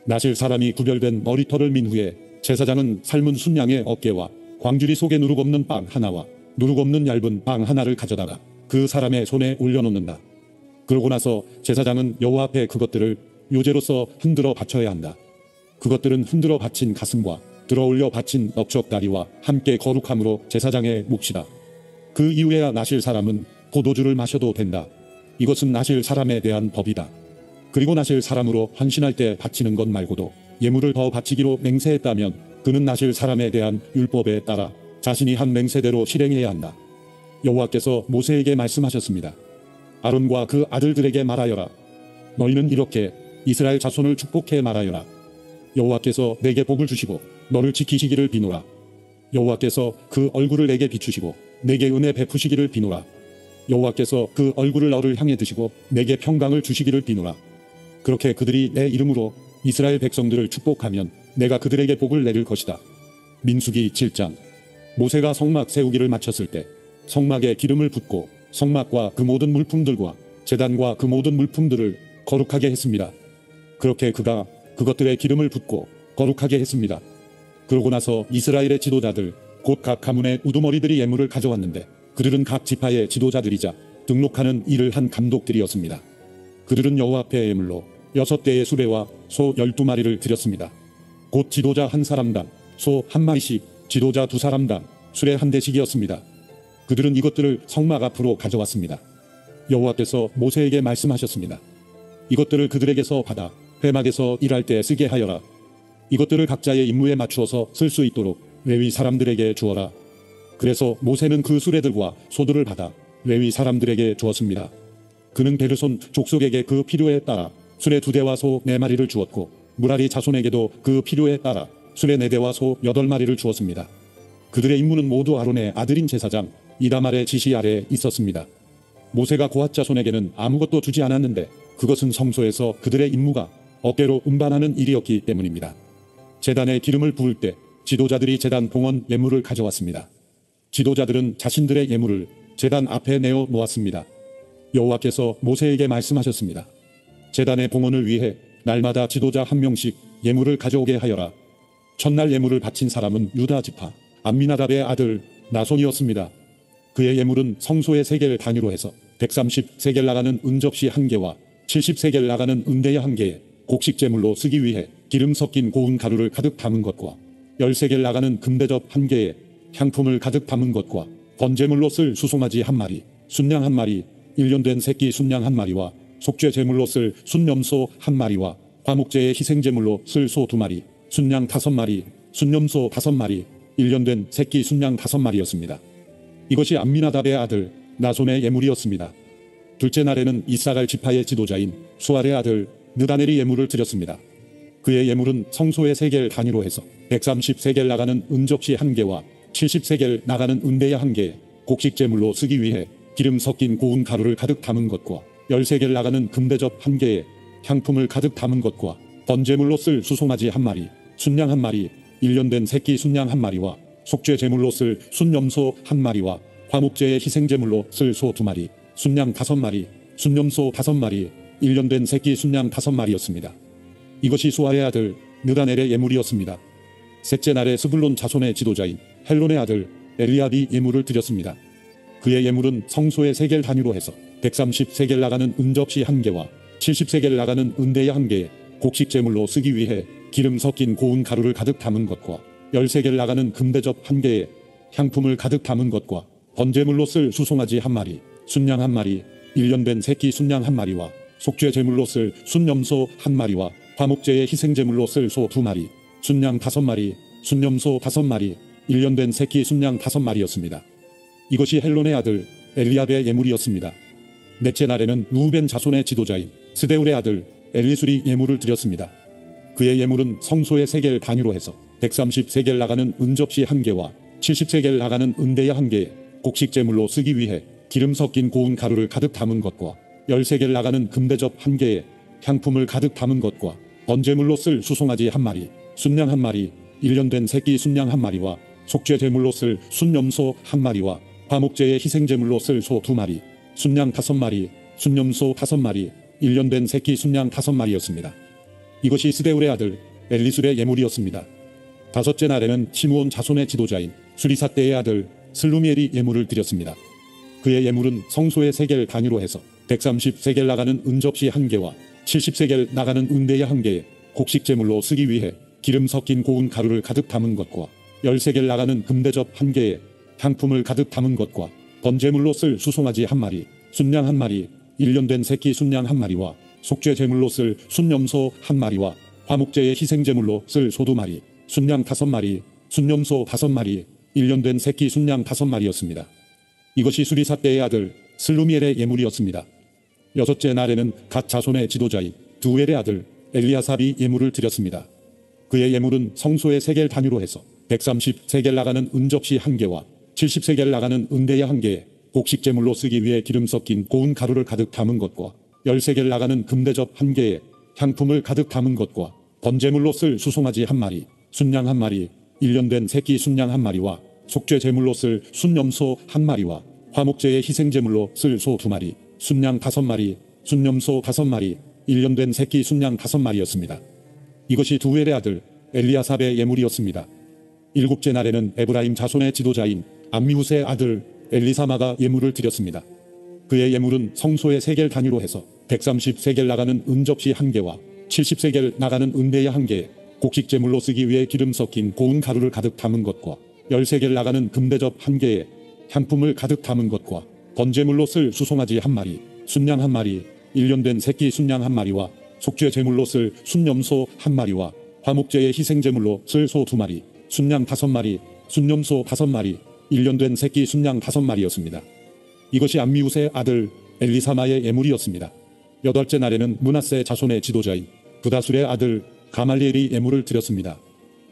나실 사람이 구별된 머리털을 민 후에 제사장은 삶은 순양의 어깨와 광주리 속에 누룩 없는 빵 하나와 누룩 없는 얇은 빵 하나를 가져다가 그 사람의 손에 올려놓는다. 그러고 나서 제사장은 여호와 앞에 그것들을 요제로서 흔들어 바쳐야 한다. 그것들은 흔들어 바친 가슴과 들어올려 바친 넓적다리와 함께 거룩함으로 제사장의 몫이다. 그 이후에야 나실 사람은 포도주를 마셔도 된다. 이것은 나실 사람에 대한 법이다. 그리고 나실 사람으로 헌신할 때 바치는 것 말고도 예물을 더 바치기로 맹세했다면 그는 나실 사람에 대한 율법에 따라 자신이 한 맹세대로 실행해야 한다. 여호와께서 모세에게 말씀하셨습니다. 아론과 그 아들들에게 말하여라. 너희는 이렇게 이스라엘 자손을 축복해 말하여라. 여호와께서 내게 복을 주시고 너를 지키시기를 비노라. 여호와께서 그 얼굴을 내게 비추시고 내게 은혜 베푸시기를 비노라. 여호와께서 그 얼굴을 너를 향해 드시고 내게 평강을 주시기를 비노라. 그렇게 그들이 내 이름으로 이스라엘 백성들을 축복하면 내가 그들에게 복을 내릴 것이다. 민수기 7장. 모세가 성막 세우기를 마쳤을 때 성막에 기름을 붓고 성막과 그 모든 물품들과 제단과 그 모든 물품들을 거룩하게 했습니다. 그렇게 그가 그것들에 기름을 붓고 거룩하게 했습니다. 그러고 나서 이스라엘의 지도자들 곧 각 가문의 우두머리들이 예물을 가져왔는데 그들은 각 지파의 지도자들이자 등록하는 일을 한 감독들이었습니다. 그들은 여호와 앞에 예물로 6대의 수레와 소 12마리를 드렸습니다. 곧 지도자 한 사람당 소 1마리씩 지도자 2사람당 수레 1대씩이었습니다. 그들은 이것들을 성막 앞으로 가져왔습니다. 여호와께서 모세에게 말씀하셨습니다. 이것들을 그들에게서 받아 회막에서 일할 때 쓰게 하여라. 이것들을 각자의 임무에 맞추어서 쓸 수 있도록 레위 사람들에게 주어라. 그래서 모세는 그 수레들과 소들을 받아 레위 사람들에게 주었습니다. 그는 게르손 족속에게 그 필요에 따라 수레 2대와 소 4마리를 주었고 무라리 자손에게도 그 필요에 따라 수레 4대와 소 8마리를 주었습니다. 그들의 임무는 모두 아론의 아들인 제사장 이다말의 지시 아래에 있었습니다. 모세가 고핫 자손에게는 아무것도 주지 않았는데 그것은 성소에서 그들의 임무가 어깨로 운반하는 일이었기 때문입니다. 제단에 기름을 부을 때 지도자들이 제단 봉헌 예물을 가져왔습니다. 지도자들은 자신들의 예물을 제단 앞에 내어 놓았습니다. 여호와께서 모세에게 말씀하셨습니다. 제단의 봉헌을 위해 날마다 지도자 1명씩 예물을 가져오게 하여라. 첫날 예물을 바친 사람은 유다 지파 암미나답의 아들 나손이었습니다. 그의 예물은 성소의 세겔 단위로 해서 130세겔 나가는 은접시 1개와 70세겔 나가는 은대야 1개에 곡식제물로 쓰기 위해 기름 섞인 고운 가루를 가득 담은 것과 13겔 나가는 금대접 1개에 향품을 가득 담은 것과 번제물로 쓸 수송아지 1마리, 순양 1마리, 1년 된 새끼 순양 1마리와 속죄 제물로 쓸 순염소 1마리와 화목제의 희생제물로 쓸 소 2마리, 순양 5마리, 순염소 5마리, 1년 된 새끼 순양 5마리였습니다. 이것이 암미나답의 아들 나손의 예물이었습니다. 둘째 날에는 이사갈 지파의 지도자인 수알의 아들 느다넬이 예물을 드렸습니다. 그의 예물은 성소의 세겔 단위로 해서 130세겔 나가는 은접시 1개와 70세겔 나가는 은대야 1개, 곡식제물로 쓰기 위해 기름 섞인 고운 가루를 가득 담은 것과 10세겔 나가는 금대접 1개에 향품을 가득 담은 것과 번제물로 쓸 수송아지 1마리, 순양 1마리, 1년 된 새끼 순양 1마리와 속죄 제물로 쓸 순염소 1마리와 화목제의 희생제물로 쓸 소 2마리, 순양 5마리, 순염소 5마리, 1년 된 새끼 순양 5마리였습니다. 이것이 수아의 아들 느다넬의 예물이었습니다. 셋째 날에 스불론 자손의 지도자인 헬론의 아들 엘리압이 예물을 드렸습니다. 그의 예물은 성소의 세겔 단위로 해서 130세겔 나가는 은접시 1개와 70세겔 나가는 은대야 1개에 곡식제물로 쓰기 위해 기름 섞인 고운 가루를 가득 담은 것과 10세겔 나가는 금대접 1개에 향품을 가득 담은 것과 번제물로 쓸 수송아지 1마리, 순양 1마리, 1년 된 새끼 순양 1마리와 속죄 제물로 쓸 순염소 1마리와 화목제의 희생제물로 쓸 소 2마리, 순양 5마리, 순염소 5마리, 1년 된 새끼 순양 5마리였습니다. 이것이 헬론의 아들 엘리압의 예물이었습니다. 넷째 날에는 루벤 자손의 지도자인 스데울의 아들 엘리술이 예물을 드렸습니다. 그의 예물은 성소의 세겔 단위로 해서 130세겔 나가는 은접시 1개와 70세겔 나가는 은대야 1개에 곡식제물로 쓰기 위해 기름 섞인 고운 가루를 가득 담은 것과 10세겔 나가는 금대접 1개에 향품을 가득 담은 것과 번제물로 쓸 수송아지 1마리, 순양 1마리, 1년 된 새끼 순양 1마리와 속죄 제물로 쓸 순염소 1마리와 화목제의 희생제물로 쓸 소 2마리, 순양 5마리, 순염소 5마리, 1년 된 새끼 순양 5마리였습니다. 이것이 스데울의 아들 엘리술의 예물이었습니다. 다섯째 날에는 시므온 자손의 지도자인 수리사떼의 아들 슬루미엘이 예물을 드렸습니다. 그의 예물은 성소의 세겔 단위로 해서 130세겔 나가는 은접시 1개와 70세겔 나가는 은대야 1개에 곡식제물로 쓰기 위해 기름 섞인 고운 가루를 가득 담은 것과 10세겔 나가는 금대접 1개에 향품을 가득 담은 것과 번제물로 쓸 수송아지 1마리, 순양 1마리, 1년 된 새끼 순양 1마리와 속죄 제물로 쓸 순염소 1마리와 화목제의 희생제물로 쓸 소 2마리, 순양 5마리, 순염소 5마리, 1년 된 새끼 순양 5마리였습니다. 이것이 수리사떼의 아들 슬루미엘의 예물이었습니다. 여섯째 날에는 갓 자손의 지도자인 두엘의 아들 엘리아삽이 예물을 드렸습니다. 그의 예물은 성소의 세겔 단위로 해서 130세겔 나가는 은접시 1개와 70세겔 나가는 은대야 1개에 곡식제물로 쓰기 위해 기름 섞인 고운 가루를 가득 담은 것과 10세겔 나가는 금대접 1개에 향품을 가득 담은 것과 번제물로 쓸 수송아지 1마리, 순양 1마리, 1년 된 새끼 순양 1마리와 속죄 제물로 쓸 순염소 1마리와 화목제의 희생제물로 쓸 소 2마리, 순양 5마리, 순염소 5마리, 1년 된 새끼 순양 5마리였습니다. 이것이 두엘의 아들 엘리아삽의 예물이었습니다. 일곱째 날에는 에브라임 자손의 지도자인 암미후스의 아들 엘리사마가 예물을 드렸습니다. 그의 예물은 성소의 세겔 단위로 해서 130세겔 나가는 은접시 1개와 70세겔 나가는 은대야 1개에 곡식제물로 쓰기 위해 기름 섞인 고운 가루를 가득 담은 것과 10세겔 나가는 금대접 1개에 향품을 가득 담은 것과 번제물로 쓸 수송아지 1마리, 순양 1마리, 1년 된 새끼 순양 1마리와 속죄 제물로 쓸 순염소 1마리와 화목제의 희생제물로 쓸 소 2마리, 순양 5마리, 순염소 5마리, 1년 된 새끼 순양 5마리였습니다. 이것이 암미우스의 아들 엘리사마의 예물이었습니다. 여덟째 날에는 므낫세 자손의 지도자인 부다술의 아들 가말리엘이 예물을 드렸습니다.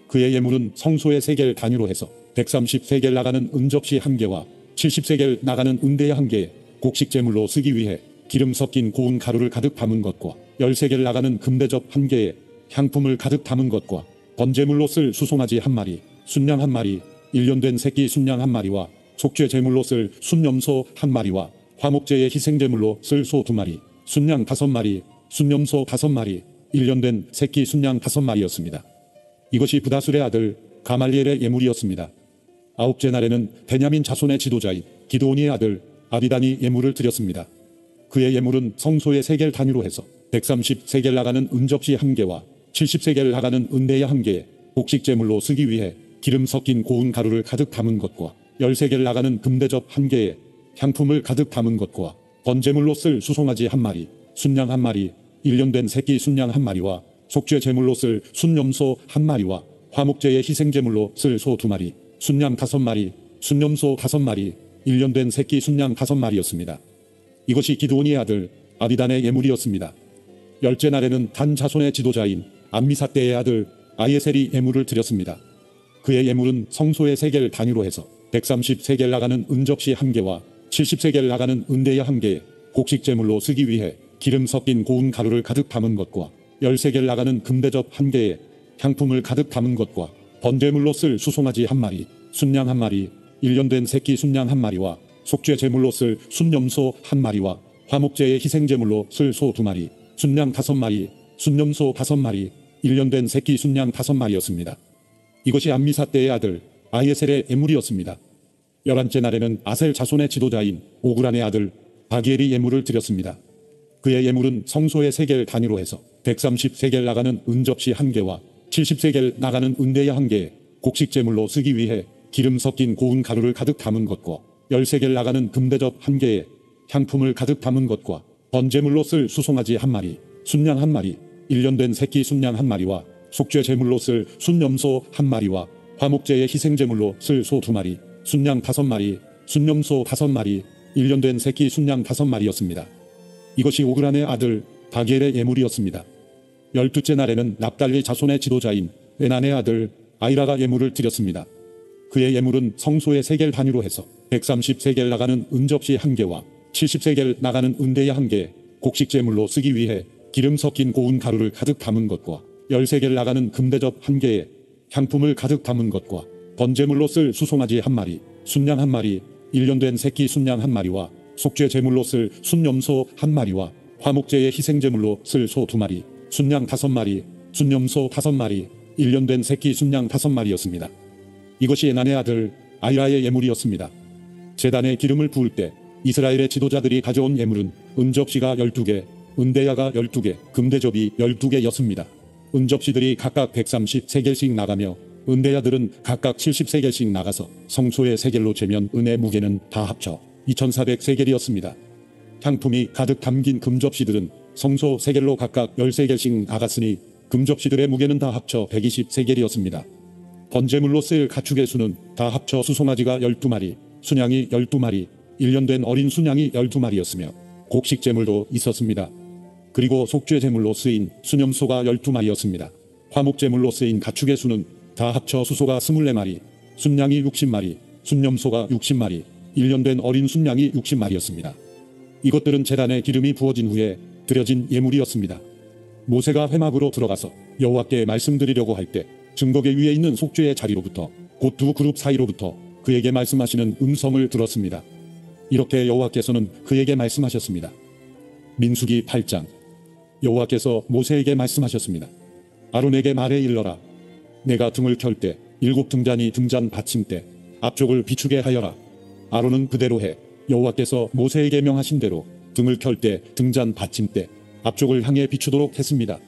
그의 예물은 성소의 세겔 단위로 해서 130세겔 나가는 은접시 1개와 70세겔 나가는 은대야 1개에 곡식제물로 쓰기 위해 기름 섞인 고운 가루를 가득 담은 것과 10세겔 나가는 금대접 1개에 향품을 가득 담은 것과 번제물로 쓸 수송아지 1마리, 순양 1마리, 1년 된 새끼 순양 1마리와 속죄 제물로 쓸 순염소 1마리와 화목제의 희생제물로 쓸 소 2마리, 순양 5마리, 순염소 5마리, 1년 된 새끼 순양 5마리였습니다. 이것이 부다술의 아들 가말리엘의 예물이었습니다. 아홉째 날에는 베냐민 자손의 지도자인 기드온이의 아들 아비단이 예물을 드렸습니다. 그의 예물은 성소의 세겔 단위로 해서 130세겔 나가는 은접시 1개와 70세겔 나가는 은대야 1개에 곡식 제물로 쓰기 위해 기름 섞인 고운 가루를 가득 담은 것과 10세겔 나가는 금대접 1개에 향품을 가득 담은 것과 번제물로 쓸 수송아지 1마리, 순양 1마리, 1년 된 새끼 순양 1마리와 속죄 제물로 쓸 순염소 1마리와 화목제의 희생제물로 쓸 소 2마리, 순양 5마리, 순염소 5마리, 1년 된 새끼 순양 5마리였습니다. 이것이 기드온의 아들 아비단의 예물이었습니다. 열째 날에는 단 자손의 지도자인 암미사대의 아들 아예셀이 예물을 드렸습니다. 그의 예물은 성소의 세겔 단위로 해서 130세겔 나가는 은접시 1개와 70세겔 나가는 은대야 1개에 곡식 제물로 쓰기 위해 기름 섞인 고운 가루를 가득 담은 것과 10세겔 나가는 금대접 1개에 향품을 가득 담은 것과 번제물로 쓸 수송아지 1마리, 순양 1마리, 1년 된 새끼 순양 1마리와 속죄 제물로 쓸 순염소 1마리와 화목제의 희생제물로 쓸 소 2마리, 순양 5마리, 순염소 5마리, 1년 된 새끼 순양 5마리였습니다. 이것이 암미사대의 아들 아예셀의 예물이었습니다. 11째 날에는 아셀 자손의 지도자인 오그란의 아들 바기엘이 예물을 드렸습니다. 그의 예물은 성소의 세겔 단위로 해서 130세겔 나가는 은접시 1개와 70세겔 나가는 은대야 1개에 곡식 제물로 쓰기 위해 기름 섞인 고운 가루를 가득 담은 것과 10세겔 나가는 금대접 1개에 향품을 가득 담은 것과 번제물로 쓸 수송아지 1마리, 순양 1마리, 1년 된 새끼 순양 1마리와 속죄 제물로 쓸 순염소 1마리와 화목제의 희생제물로 쓸 소 2마리, 순양 5마리, 순염소 5마리, 1년 된 새끼 순양 5마리였습니다. 이것이 오그란의 아들 바기엘의 예물이었습니다. 12째 날에는 납달리 자손의 지도자인 에난의 아들 아이라가 예물을 드렸습니다. 그의 예물은 성소의 세겔 단위로 해서 130세겔 나가는 은접시 1개와 70세겔 나가는 은대야 1개에 곡식 제물로 쓰기 위해 기름 섞인 고운 가루를 가득 담은 것과 10세겔 나가는 금대접 1개에 향품을 가득 담은 것과 번제물로 쓸 수송아지 1마리, 순양 1마리, 1년 된 새끼 순양 1마리와 속죄 제물로 쓸 순염소 1마리와 화목제의 희생제물로 쓸 소 2마리, 순양 5마리, 순염소 5마리, 1년 된 새끼 순양 5마리였습니다. 이것이 에난의 아들 아이라의 예물이었습니다. 제단에 기름을 부을 때 이스라엘의 지도자들이 가져온 예물은 은접시가 12개, 은대야가 12개, 금대접이 12개였습니다. 은접시들이 각각 130세겔씩 나가며 은대야들은 각각 70세겔씩 나가서 성소의 세겔로 재면 은의 무게는 다 합쳐 2400세겔이었습니다. 향품이 가득 담긴 금접시들은 성소 세겔로 각각 10세겔씩 나갔으니 금접시들의 무게는 다 합쳐 120세겔이었습니다. 번제물로 쓸 가축의 수는 다 합쳐 수송아지가 12마리, 순양이 12마리, 1년 된 어린 순양이 12마리였으며 곡식 제물도 있었습니다. 그리고 속죄 제물로 쓰인 순염소가 12마리였습니다. 화목 제물로 쓰인 가축의 수는 다 합쳐 수소가 24마리, 순양이 60마리, 순염소가 60마리, 1년 된 어린 순양이 60마리였습니다. 이것들은 제단에 기름이 부어진 후에 드려진 예물이었습니다. 모세가 회막으로 들어가서 여호와께 말씀드리려고 할 때 증거계 위에 있는 속죄의 자리로부터 곧 두 그룹 사이로부터 그에게 말씀하시는 음성을 들었습니다. 이렇게 여호와께서는 그에게 말씀하셨습니다. 민수기 8장. 여호와께서 모세에게 말씀하셨습니다. 아론에게 말해 일러라. 내가 등을 켤 때 7 등잔이 등잔 받침대 앞쪽을 비추게 하여라. 아론은 그대로 해. 여호와께서 모세에게 명하신 대로 등을 켤 때 등잔 받침대 앞쪽을 향해 비추도록 했습니다.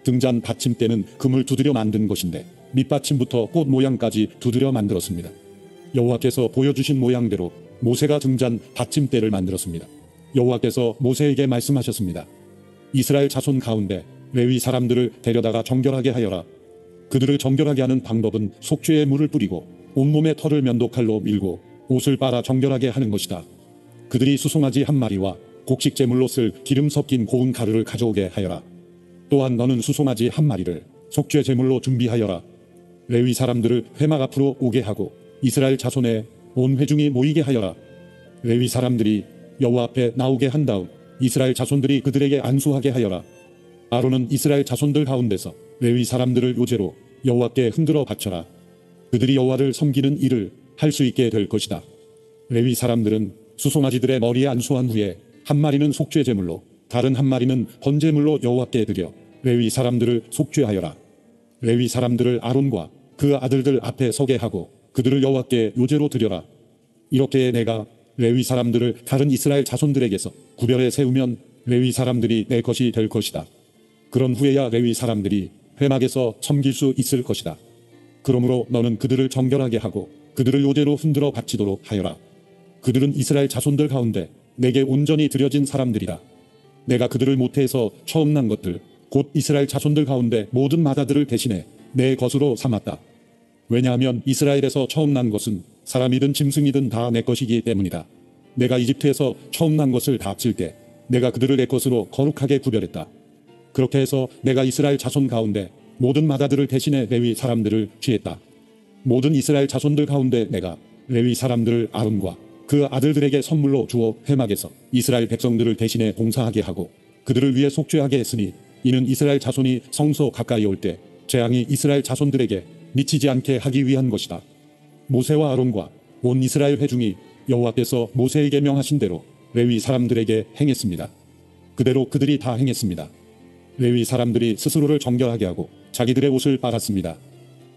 등잔 받침대는 금을 두드려 만든 것인데 밑받침부터 꽃 모양까지 두드려 만들었습니다. 여호와께서 보여주신 모양대로 모세가 등잔 받침대를 만들었습니다. 여호와께서 모세에게 말씀하셨습니다. 이스라엘 자손 가운데 레위 사람들을 데려다가 정결하게 하여라. 그들을 정결하게 하는 방법은 속죄의 물을 뿌리고 온몸에 털을 면도칼로 밀고 옷을 빨아 정결하게 하는 것이다. 그들이 수송아지 1마리와 곡식 제물로 쓸 기름 섞인 고운 가루를 가져오게 하여라. 또한 너는 수송아지 1마리를 속죄 제물로 준비하여라. 레위 사람들을 회막 앞으로 오게 하고 이스라엘 자손의 온 회중이 모이게 하여라. 레위 사람들이 여호와 앞에 나오게 한 다음 이스라엘 자손들이 그들에게 안수하게 하여라. 아론은 이스라엘 자손들 가운데서 레위 사람들을 요제로 여호와께 흔들어 바쳐라. 그들이 여호와를 섬기는 일을 할 수 있게 될 것이다. 레위 사람들은 수송아지들의 머리에 안수한 후에 1마리는 속죄 제물로 다른 1마리는 번제물로 여호와께 드려 레위 사람들을 속죄하여라. 레위 사람들을 아론과 그 아들들 앞에 서게 하고 그들을 여호와께 요제로 드려라. 이렇게 내가 레위 사람들을 다른 이스라엘 자손들에게서 구별해 세우면 레위 사람들이 내 것이 될 것이다. 그런 후에야 레위 사람들이 회막에서 섬길 수 있을 것이다. 그러므로 너는 그들을 정결하게 하고 그들을 요제로 흔들어 바치도록 하여라. 그들은 이스라엘 자손들 가운데 내게 온전히 드려진 사람들이라. 내가 그들을 모태에서 처음 난 것들 곧 이스라엘 자손들 가운데 모든 마다들을 대신해 내 것으로 삼았다. 왜냐하면 이스라엘에서 처음 난 것은 사람이든 짐승이든 다 내 것이기 때문이다. 내가 이집트에서 처음 난 것을 다 합칠 때 내가 그들을 내 것으로 거룩하게 구별했다. 그렇게 해서 내가 이스라엘 자손 가운데 모든 마다들을 대신해 레위 사람들을 취했다. 모든 이스라엘 자손들 가운데 내가 레위 사람들을 아론과 그 아들들에게 선물로 주어 회막에서 이스라엘 백성들을 대신해 봉사하게 하고 그들을 위해 속죄하게 했으니 이는 이스라엘 자손이 성소 가까이 올 때 재앙이 이스라엘 자손들에게 미치지 않게 하기 위한 것이다. 모세와 아론과 온 이스라엘 회중이 여호와께서 모세에게 명하신 대로 레위 사람들에게 행했습니다. 그대로 그들이 다 행했습니다. 레위 사람들이 스스로를 정결하게 하고 자기들의 옷을 빨았습니다.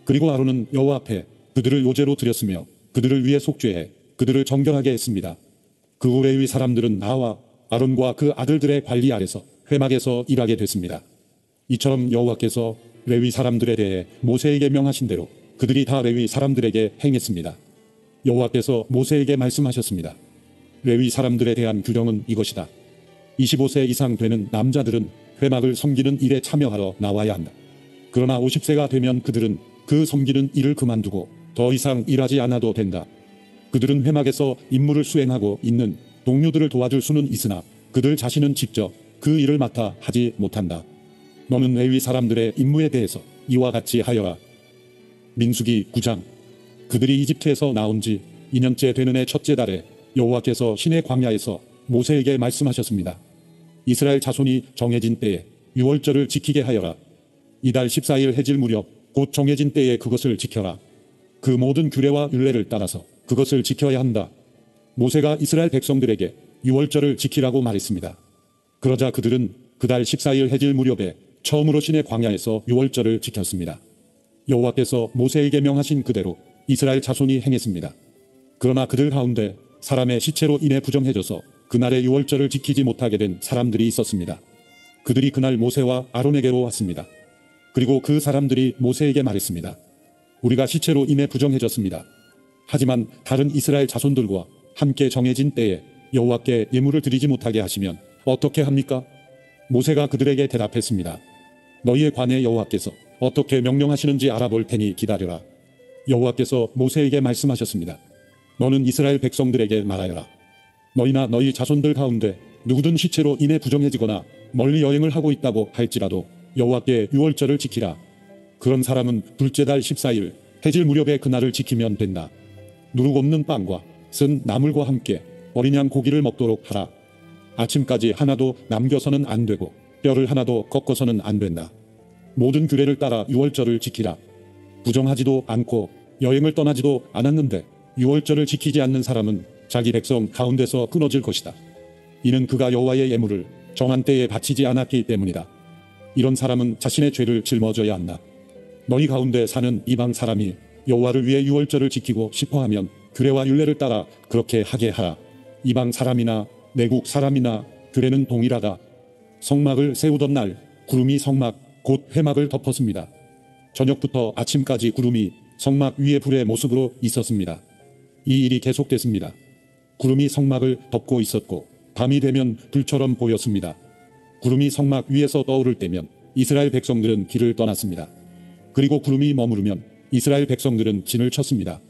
그리고 아론은 여호와 앞에 그들을 요제로 드렸으며 그들을 위해 속죄해 그들을 정결하게 했습니다. 그 후 레위 사람들은 나와 아론과 그 아들들의 관리 아래서 회막에서 일하게 됐습니다. 이처럼 여호와께서 레위 사람들에 대해 모세에게 명하신 대로 그들이 다 레위 사람들에게 행했습니다. 여호와께서 모세에게 말씀하셨습니다. 레위 사람들에 대한 규령은 이것이다. 25세 이상 되는 남자들은 회막을 섬기는 일에 참여하러 나와야 한다. 그러나 50세가 되면 그들은 그 섬기는 일을 그만두고 더 이상 일하지 않아도 된다. 그들은 회막에서 임무를 수행하고 있는 동료들을 도와줄 수는 있으나 그들 자신은 직접 그 일을 맡아 하지 못한다. 너는 레위 사람들의 임무에 대해서 이와 같이 하여라. 민수기 9장. 그들이 이집트에서 나온 지 2년째 되는 해 첫째 달에 여호와께서 시내 광야에서 모세에게 말씀하셨습니다. 이스라엘 자손이 정해진 때에 유월절을 지키게 하여라. 이달 14일 해질 무렵 곧 정해진 때에 그것을 지켜라. 그 모든 규례와 율례를 따라서 그것을 지켜야 한다. 모세가 이스라엘 백성들에게 유월절을 지키라고 말했습니다. 그러자 그들은 그달 14일 해질 무렵에 처음으로 시내 광야에서 유월절을 지켰습니다. 여호와께서 모세에게 명하신 그대로 이스라엘 자손이 행했습니다. 그러나 그들 가운데 사람의 시체로 인해 부정해져서 그날의 유월절을 지키지 못하게 된 사람들이 있었습니다. 그들이 그날 모세와 아론에게로 왔습니다. 그리고 그 사람들이 모세에게 말했습니다. 우리가 시체로 인해 부정해졌습니다. 하지만 다른 이스라엘 자손들과 함께 정해진 때에 여호와께 예물을 드리지 못하게 하시면 어떻게 합니까? 모세가 그들에게 대답했습니다. 너희에 관해 여호와께서 어떻게 명령하시는지 알아볼 테니 기다려라. 여호와께서 모세에게 말씀하셨습니다. 너는 이스라엘 백성들에게 말하여라. 너희나 너희 자손들 가운데 누구든 시체로 인해 부정해지거나 멀리 여행을 하고 있다고 할지라도 여호와께 유월절을 지키라. 그런 사람은 둘째 달 14일 해질 무렵에 그날을 지키면 된다. 누룩 없는 빵과 쓴 나물과 함께 어린 양 고기를 먹도록 하라. 아침까지 하나도 남겨서는 안 되고 뼈를 하나도 꺾어서는 안 된다. 모든 규례를 따라 유월절을 지키라. 부정하지도 않고 여행을 떠나지도 않았는데 유월절을 지키지 않는 사람은 자기 백성 가운데서 끊어질 것이다. 이는 그가 여호와의 예물을 정한 때에 바치지 않았기 때문이다. 이런 사람은 자신의 죄를 짊어져야 한다. 너희 가운데 사는 이방 사람이 여호와를 위해 유월절을 지키고 싶어하면 규례와 율례를 따라 그렇게 하게 하라. 이방 사람이나 내국 사람이나 규례는 동일하다. 성막을 세우던 날 구름이 성막 곧 회막을 덮었습니다. 저녁부터 아침까지 구름이 성막 위에 불의 모습으로 있었습니다. 이 일이 계속됐습니다. 구름이 성막을 덮고 있었고 밤이 되면 불처럼 보였습니다. 구름이 성막 위에서 떠오를 때면 이스라엘 백성들은 길을 떠났습니다. 그리고 구름이 머무르면 이스라엘 백성들은 진을 쳤습니다.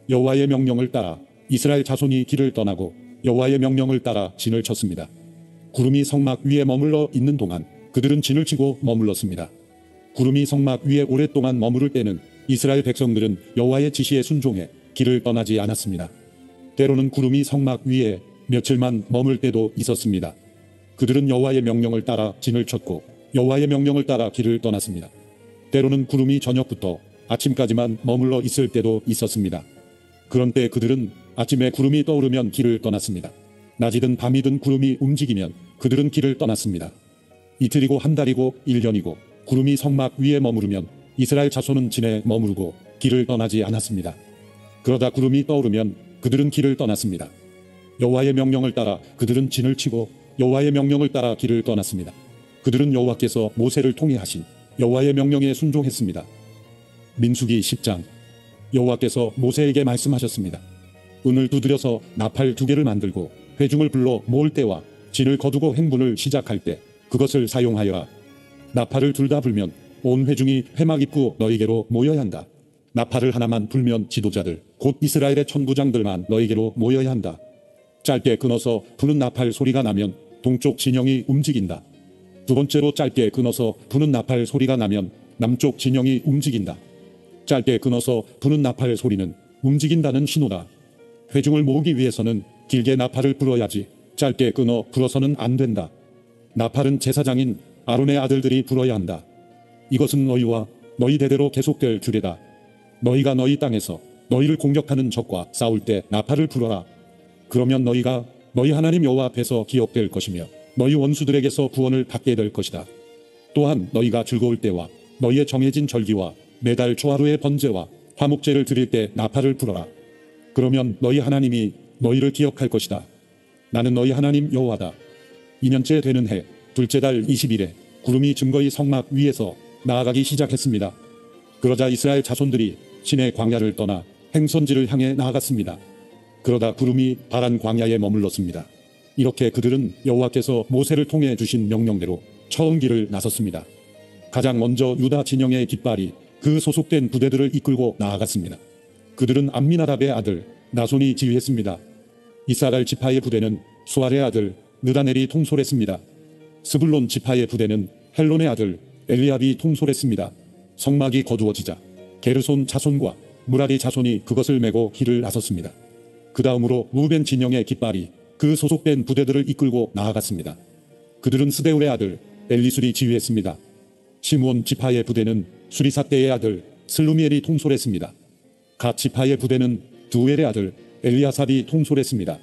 여호와의 명령을 따라 이스라엘 자손이 길을 떠나고 여호와의 명령을 따라 진을 쳤습니다. 구름이 성막 위에 머물러 있는 동안 그들은 진을 치고 머물렀습니다. 구름이 성막 위에 오랫동안 머무를 때는 이스라엘 백성들은 여호와의 지시에 순종해 길을 떠나지 않았습니다. 때로는 구름이 성막 위에 며칠만 머물 때도 있었습니다. 그들은 여호와의 명령을 따라 진을 쳤고 여호와의 명령을 따라 길을 떠났습니다. 때로는 구름이 저녁부터 아침까지만 머물러 있을 때도 있었습니다. 그런 때 그들은 아침에 구름이 떠오르면 길을 떠났습니다. 낮이든 밤이든 구름이 움직이면 그들은 길을 떠났습니다. 이틀이고 한 달이고 1년이고 구름이 성막 위에 머무르면 이스라엘 자손은 진에 머무르고 길을 떠나지 않았습니다. 그러다 구름이 떠오르면 그들은 길을 떠났습니다. 여호와의 명령을 따라 그들은 진을 치고 여호와의 명령을 따라 길을 떠났습니다. 그들은 여호와께서 모세를 통해 하신 여호와의 명령에 순종했습니다. 민수기 10장. 여호와께서 모세에게 말씀하셨습니다. 은을 두드려서 나팔 2개를 만들고 회중을 불러 모을 때와 진을 거두고 행군을 시작할 때 그것을 사용하여라. 나팔을 둘 다 불면 온 회중이 회막 입구 너희에게로 모여야 한다. 나팔을 하나만 불면 지도자들 곧 이스라엘의 천부장들만 너희에게로 모여야 한다. 짧게 끊어서 부는 나팔 소리가 나면 동쪽 진영이 움직인다. 두 번째로 짧게 끊어서 부는 나팔 소리가 나면 남쪽 진영이 움직인다. 짧게 끊어서 부는 나팔 소리는 움직인다는 신호다. 회중을 모으기 위해서는 길게 나팔을 불어야지 짧게 끊어 불어서는 안 된다. 나팔은 제사장인 아론의 아들들이 불어야 한다. 이것은 너희와 너희 대대로 계속될 규례다. 너희가 너희 땅에서 너희를 공격하는 적과 싸울 때 나팔을 불어라. 그러면 너희가 너희 하나님 여호와 앞에서 기억될 것이며 너희 원수들에게서 구원을 받게 될 것이다. 또한 너희가 즐거울 때와 너희의 정해진 절기와 매달 초하루의 번제와 화목제를 드릴 때 나팔을 불어라. 그러면 너희 하나님이 너희를 기억할 것이다. 나는 너희 하나님 여호와다. 2년째 되는 해 둘째 달 20일에 구름이 증거의 성막 위에서 나아가기 시작했습니다. 그러자 이스라엘 자손들이 시내 광야를 떠나 행선지를 향해 나아갔습니다. 그러다 구름이 바란 광야에 머물렀습니다. 이렇게 그들은 여호와께서 모세를 통해 주신 명령대로 처음 길을 나섰습니다. 가장 먼저 유다 진영의 깃발이 그 소속된 부대들을 이끌고 나아갔습니다. 그들은 암미나답의 아들 나손이 지휘했습니다. 이사갈 지파의 부대는 수알의 아들 느다넬이 통솔했습니다. 스불론 지파의 부대는 헬론의 아들 엘리압이 통솔했습니다. 성막이 거두어지자 게르손 자손과 무라리 자손이 그것을 메고 길을 나섰습니다. 그 다음으로 루벤 진영의 깃발이 그 소속된 부대들을 이끌고 나아갔습니다. 그들은 스데울의 아들 엘리술이 지휘했습니다. 시므온 지파의 부대는 수리사대의 아들 슬루미엘이 통솔했습니다. 갓 지파의 부대는 두엘의 아들 엘리아삽이 통솔했습니다.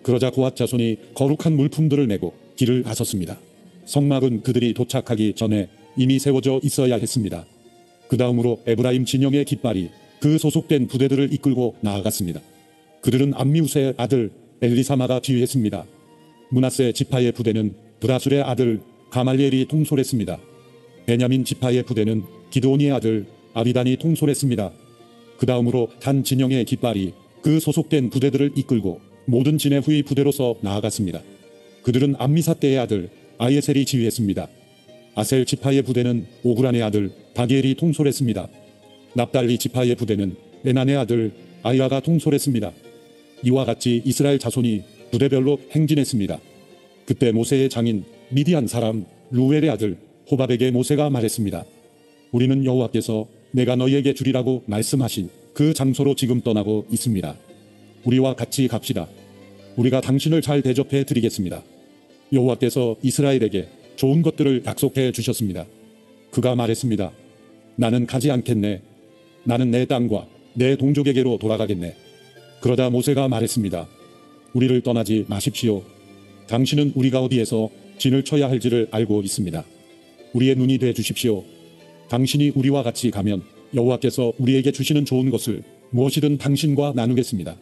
그러자 고앗 자손이 거룩한 물품들을 메고 길을 나섰습니다. 성막은 그들이 도착하기 전에 이미 세워져 있어야 했습니다. 그 다음으로 에브라임 진영의 깃발이 그 소속된 부대들을 이끌고 나아갔습니다. 그들은 암미우스의 아들 엘리사마가 지휘했습니다. 므낫세 지파의 부대는 브라술의 아들 가말리엘이 통솔했습니다. 베냐민 지파의 부대는 기드온의 아들 아비단이 통솔했습니다. 그 다음으로 단 진영의 깃발이 그 소속된 부대들을 이끌고 모든 진의 후위 부대로서 나아갔습니다. 그들은 암미사대의 아들 아예셀이 지휘했습니다. 아셀 지파의 부대는 오그란의 아들 바기엘이 통솔했습니다. 납달리 지파의 부대는 에난의 아들 아이라가 통솔했습니다. 이와 같이 이스라엘 자손이 부대별로 행진했습니다. 그때 모세의 장인 미디안 사람 루엘의 아들 호밥에게 모세가 말했습니다. 우리는 여호와께서 내가 너희에게 주리라고 말씀하신 그 장소로 지금 떠나고 있습니다. 우리와 같이 갑시다. 우리가 당신을 잘 대접해 드리겠습니다. 여호와께서 이스라엘에게 좋은 것들을 약속해 주셨습니다. 그가 말했습니다. 나는 가지 않겠네. 나는 내 땅과 내 동족에게로 돌아가겠네. 그러다 모세가 말했습니다. 우리를 떠나지 마십시오. 당신은 우리가 어디에서 진을 쳐야 할지를 알고 있습니다. 우리의 눈이 돼 주십시오. 당신이 우리와 같이 가면 여호와께서 우리에게 주시는 좋은 것을 무엇이든 당신과 나누겠습니다.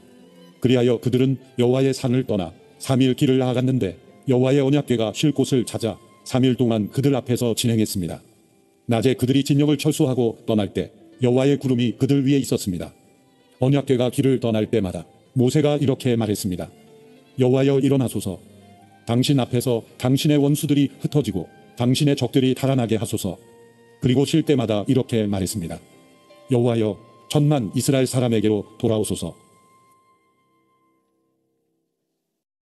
그리하여 그들은 여호와의 산을 떠나 3일 길을 나아갔는데 여호와의 언약궤가 쉴 곳을 찾아 3일 동안 그들 앞에서 진행했습니다. 낮에 그들이 진영을 철수하고 떠날 때 여호와의 구름이 그들 위에 있었습니다. 언약궤가 길을 떠날 때마다 모세가 이렇게 말했습니다. 여호와여 일어나소서. 당신 앞에서 당신의 원수들이 흩어지고 당신의 적들이 달아나게 하소서. 그리고 쉴 때마다 이렇게 말했습니다. 여호와여 천만 이스라엘 사람에게로 돌아오소서.